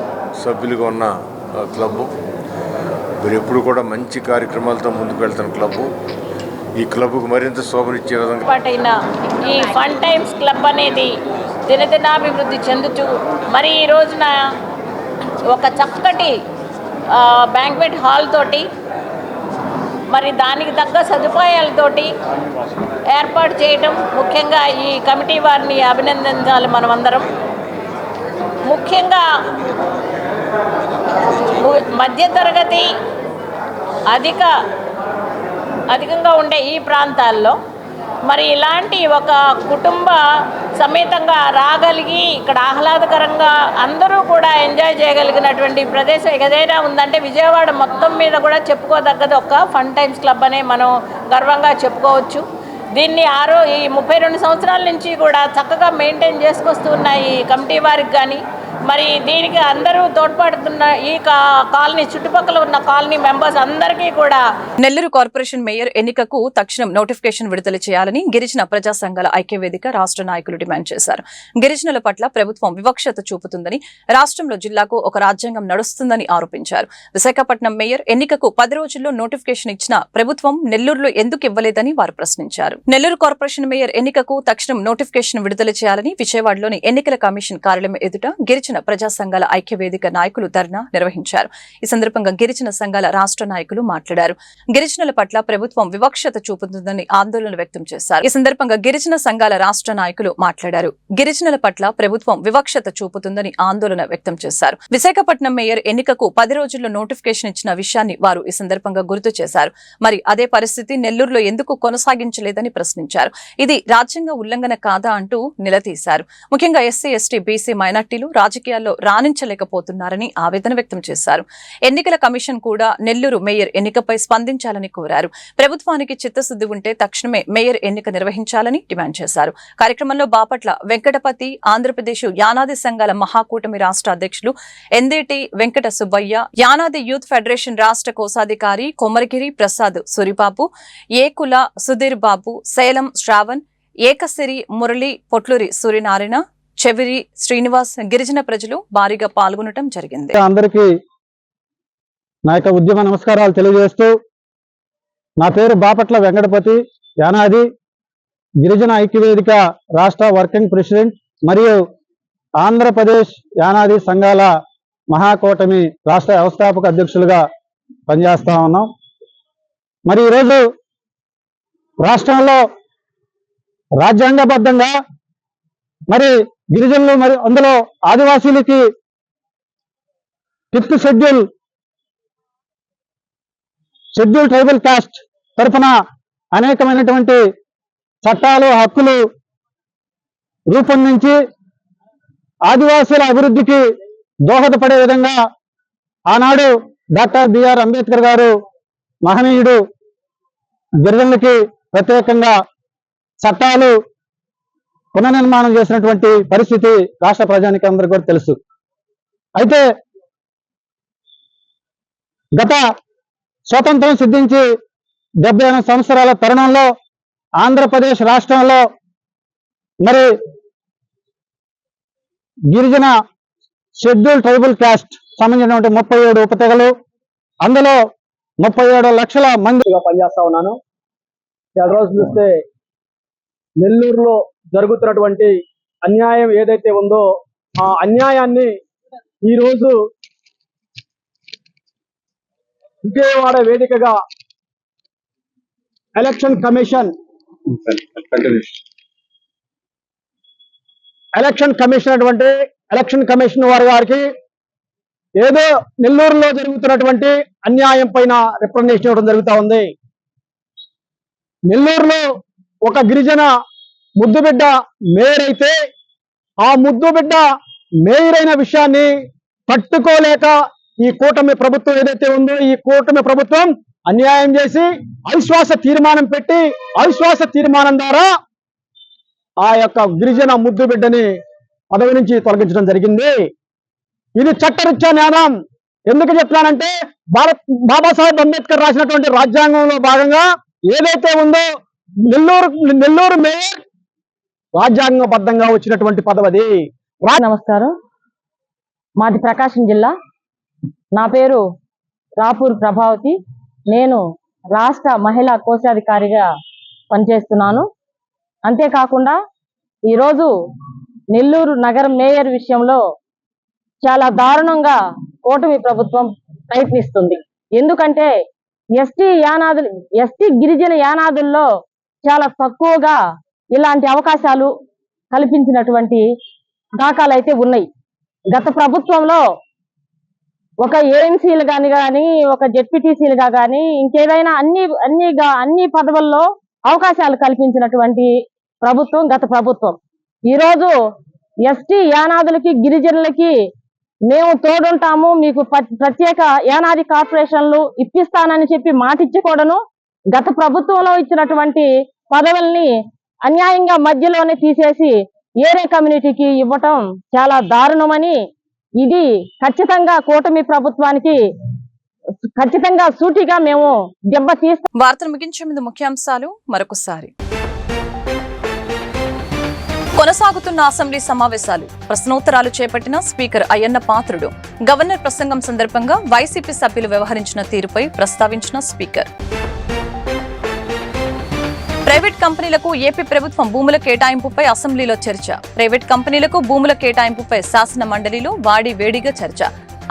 సభ్యులుగా ఉన్న క్లబ్బు. మీరు ఎప్పుడు కూడా మంచి కార్యక్రమాలతో ముందుకు వెళ్తున్న క్లబ్బు. ఈ క్లబ్కు మరింత శోభనిచ్చే విధంగా ఏర్పాటైన ఈ ఫన్ టైమ్స్ క్లబ్ అనేది దినదినాభివృద్ధి చెందుతూ మరి ఈ రోజున ఒక చక్కటి బ్యాంక్వెట్ హాల్ తోటి మరి దానికి తగ్గ సదుపాయాలతోటి ఏర్పాటు చేయటం, ముఖ్యంగా ఈ కమిటీ వారిని అభినందించాలి మనమందరం. ముఖ్యంగా మధ్యతరగతి అధికంగా ఉండే ఈ ప్రాంతాల్లో మరి ఇలాంటి ఒక కుటుంబ సమేతంగా రాగలిగి ఇక్కడ ఆహ్లాదకరంగా అందరూ కూడా ఎంజాయ్ చేయగలిగినటువంటి ప్రదేశం ఏదైనా ఉందంటే విజయవాడ మొత్తం మీద కూడా చెప్పుకోదగ్గది ఒక ఫన్ టైమ్స్ క్లబ్ అనే మనం గర్వంగా చెప్పుకోవచ్చు. దీన్ని ఈ 32 సంవత్సరాల నుంచి కూడా చక్కగా మెయింటైన్ చేసుకొస్తున్న ఈ కమిటీ వారికి కానీ మరి దీనికి అందరూ తోడ్పడుతున్న ఈ కాలనీ చుట్టుపక్కల ఉన్న కాలనీ మెంబర్స్ అందరికీ కూడా. నెల్లూరు కార్పొరేషన్ మేయర్ ఎన్నికకు తక్షణం నోటిఫికేషన్ విడుదల చేయాలని గిరిజన ప్రజా సంఘాల ఐక్యవేదిక రాష్ట్ర నాయకులు డిమాండ్ చేశారు. గిరిజనుల పట్ల ప్రభుత్వం వివక్షత చూపుతుందని, రాష్ట్రంలో జిల్లాకు ఒక రాజ్యాంగం నడుస్తుందని ఆరోపించారు. విశాఖపట్నం మేయర్ ఎన్నికకు 10 రోజుల్లో నోటిఫికేషన్ ఇచ్చిన ప్రభుత్వం నెల్లూరులో ఎందుకు ఇవ్వలేదని వారు ప్రశ్నించారు. నెల్లూరు కార్పొరేషన్ మేయర్ ఎన్నికకు తక్షణం నోటిఫికేషన్ విడుదల చేయాలని విజయవాడలోని ఎన్నికల కమిషన్ కార్యాలయం ఎదుట గిరిజన ప్రజా సంఘాల ఐక్యవేదిక నాయకులు ధర్నా నిర్వహించారు. ఈ సందర్భంగా గిరిజన సంఘాల రాష్ట్ర నాయకులు మాట్లాడారు. గిరిజనుల పట్ల ప్రభుత్వం వివక్షత చూపుతుందని ఆందోళన వ్యక్తం చేశారు. ఈ సందర్భంగా గిరిజన సంఘాల రాష్ట్ర నాయకులు మాట్లాడారు. గిరిజనుల పట్ల ప్రభుత్వం వివక్షత చూపుతుందని ఆందోళన వ్యక్తం చేశారు. విశాఖపట్నం మేయర్ ఎన్నికకు 10 రోజుల్లో నోటిఫికేషన్ ఇచ్చిన విషయాన్ని వారు ఈ సందర్భంగా గుర్తు చేశారు. మరి అదే పరిస్థితి నెల్లూరులో ఎందుకు కొనసాగించలేదని ప్రశ్నించారు. ఇది రాజ్యాంగ ఉల్లంఘన కాదా అంటూ నిలదీశారు. ముఖ్యంగా ఎస్సీ, ఎస్టీ, బీసీ మైనార్టీలు రాజకీయాల్లో రాణించలేకపోతున్నారని ఆవేదన వ్యక్తం చేశారు. ఎన్నికల కమిషన్ కూడా నెల్లూరు మేయర్ ఎన్నికపై స్పందించాలని కోరారు. ప్రభుత్వానికి చిత్తశుద్ది ఉంటే తక్షణమే మేయర్ ఎన్నిక నిర్వహించాలని డిమాండ్ చేశారు. కార్యక్రమంలో బాపట్ల వెంకటపతి, ఆంధ్రప్రదేశ్ యానాది సంఘాల మహాకూటమి రాష్ట్ర అధ్యక్షులు ఎందేటి వెంకట సుబ్బయ్య, యానాది యూత్ ఫెడరేషన్ రాష్ట్ర కోశాధికారి కొమరగిరి ప్రసాద్ సూరిబాబు, ఏకుల సుధీర్ బాబు, సేలం శ్రావణ్, ఏకసిరి మురళి, పొట్లూరి సూర్యనారాయణ, చెవిరి శ్రీనివాస్, గిరిజన ప్రజలు భారీగా పాల్గొనడం జరిగింది. అందరికీ నా యొక్క ఉద్యమ నమస్కారాలు తెలియజేస్తూ, నా పేరు బాపట్ల వెంకటపతి, యానాది గిరిజన ఐక్యవేదిక రాష్ట్ర వర్కింగ్ ప్రెసిడెంట్ మరియు ఆంధ్రప్రదేశ్ యానాది సంఘాల మహాకూటమి రాష్ట్ర వ్యవస్థాపక అధ్యక్షులుగా పనిచేస్తా ఉన్నాం. మరి ఈరోజు రాష్ట్రంలో రాజ్యాంగబద్ధంగా మరి గిరిజనులు మరి అందులో ఆదివాసీలకి 5th షెడ్యూల్ ట్రైబల్ కాస్ట్ తరఫున అనేకమైనటువంటి చట్టాలు, హక్కులు రూపొందించి ఆదివాసీల అభివృద్ధికి దోహదపడే విధంగా ఆనాడు డాక్టర్ బిఆర్ అంబేద్కర్ గారు మహనీయుడు గిరిజనులకి ప్రత్యేకంగా చట్టాలు పునర్నిర్మాణం చేసినటువంటి పరిస్థితి రాష్ట్ర ప్రజానికి అందరికీ కూడా తెలుసు. అయితే గత స్వతంత్రం సిద్ధించి 78 సంవత్సరాల తరుణంలో ఆంధ్రప్రదేశ్ రాష్ట్రంలో మరి గిరిజన షెడ్యూల్ ట్రైబల్ క్యాస్ట్ సంబంధించినటువంటి 37 ఉపతెగలు, అందులో 37 లక్షల మందిగా పనిచేస్తా ఉన్నాను. చాలా రోజులు చూస్తే నెల్లూరులో జరుగుతున్నటువంటి అన్యాయం ఏదైతే ఉందో ఆ అన్యాయాన్ని ఈరోజు విజయవాడ వేదికగా ఎలక్షన్ కమిషన్ అటువంటి ఎలక్షన్ కమిషన్ వారికి ఏదో నెల్లూరులో జరుగుతున్నటువంటి అన్యాయం పైన రిప్రజెంటేషన్ ఇవ్వడం జరుగుతూ ఉంది. నెల్లూరులో ఒక గిరిజన ముద్దుబిడ్డ మేయర్ అయితే ఆ ముద్దుబిడ్డ మేయర్ అయిన విషయాన్ని తట్టుకోలేక ఈ కూటమి ప్రభుత్వం ఏదైతే ఉందో ఈ కూటమి ప్రభుత్వం అన్యాయం చేసి అవిశ్వాస తీర్మానం పెట్టి అవిశ్వాస తీర్మానం ద్వారా ఆ యొక్క గిరిజన ముద్దుబిడ్డని పదవి నుంచి తొలగించడం జరిగింది. ఇది చట్టరీత్యా నేరం. ఎందుకు చెప్తున్నానంటే బాబాసాహెబ్ అంబేద్కర్ రాసినటువంటి రాజ్యాంగంలో భాగంగా ఏదైతే ఉందో నెల్లూరు మేయర్ రాజ్యాంగబద్ధంగా వచ్చినటువంటి పదవి. నమస్కారం, మాది ప్రకాశం జిల్లా. నా పేరు రాపూర్ ప్రభావతి. నేను రాష్ట్ర మహిళా కోశాధికారిగా పనిచేస్తున్నాను. అంతేకాకుండా ఈరోజు నెల్లూరు నగర మేయర్ విషయంలో చాలా దారుణంగా కూటమి ప్రభుత్వం ప్రయత్నిస్తుంది. ఎందుకంటే ఎస్టీ గిరిజన యానాదుల్లో చాలా తక్కువగా ఇలాంటి అవకాశాలు కల్పించినటువంటి దాఖలు అయితే ఉన్నాయి. గత ప్రభుత్వంలో ఒక ఏఎంసీలు కానీ ఒక జెడ్పీటీసీలుగా కానీ ఇంకేదైనా అన్ని పదవుల్లో అవకాశాలు కల్పించినటువంటి ప్రభుత్వం గత ప్రభుత్వం. ఈరోజు ఎస్టీ యానాదులకి గిరిజనులకి మేము తోడుంటాము, మీకు ప్రత్యేక యానాది కార్పొరేషన్లు ఇప్పిస్తానని చెప్పి మాటిచ్చి కూడాను గత ప్రభుత్వంలో ఇచ్చినటువంటి పదవుల్ని అన్యాయంగా మధ్యలోనే తీసేసి ఏరే కమ్యూనిటీకి ఇవ్వటం చాలా దారుణమని, ఇది ఖచ్చితంగా కూటమి ప్రభుత్వానికి ఖచ్చితంగా సూటిగా మేము దెబ్బతీస్తాం. వార్తలు ముగించే ముందు ముఖ్యాంశాలు మరొకసారి. కొనసాగుతున్న అసెంబ్లీ సమావేశాలు, ప్రశ్నోత్తరాలు చేపట్టిన స్పీకర్ అయ్యన్న పాత్రుడు. గవర్నర్ ప్రసంగం సందర్భంగా వైసీపీ సభ్యులు వ్యవహరించిన తీరుపై ప్రస్తావించిన స్పీకర్. ప్రైవేట్ కంపెనీలకు ఏపీ ప్రభుత్వం భూముల కేటాయింపుపై అసెంబ్లీలో చర్చ. ప్రైవేట్ కంపెనీలకు భూముల కేటాయింపుపై శాసన మండలిలో వేడిగా చర్చ.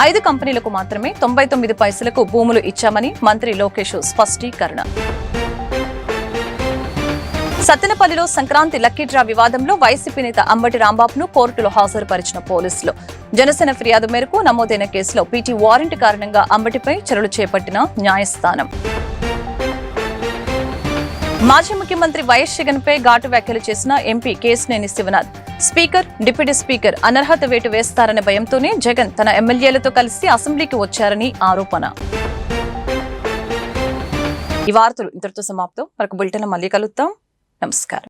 5 కంపెనీలకు మాత్రమే 99 పైసలకు భూములు ఇచ్చామని మంత్రి లోకేష్ స్పష్టీకరణ. సత్తెనపల్లిలో సంక్రాంతి లక్కీ డ్రా వివాదంలో వైసీపీ నేత అంబటి రాంబాబును కోర్టులో హాజరుపరిచిన పోలీసులు. జనసేన ఫిర్యాదు మేరకు నమోదైన కేసులో పీటీ వారెంట్ కారణంగా అంబటిపై చర్యలు చేపట్టిన న్యాయస్థానం. మాజీ ముఖ్యమంత్రి వైఎస్ జగన్ పై ఘాటు వ్యాఖ్యలు చేసిన MP Kesineni Sivanath. Speaker, deputy speaker అనర్హత వేటు వేస్తారనే భయంతోనే జగన్ తన ఎమ్మెల్యేలతో కలిసి అసెంబ్లీకి వచ్చారని ఆరోపణ. ఈ వార్తలు ఇంతటితో సమాప్తం. మరొక బులెటిన్ మళ్ళీ కలుద్దాం. నమస్కారం.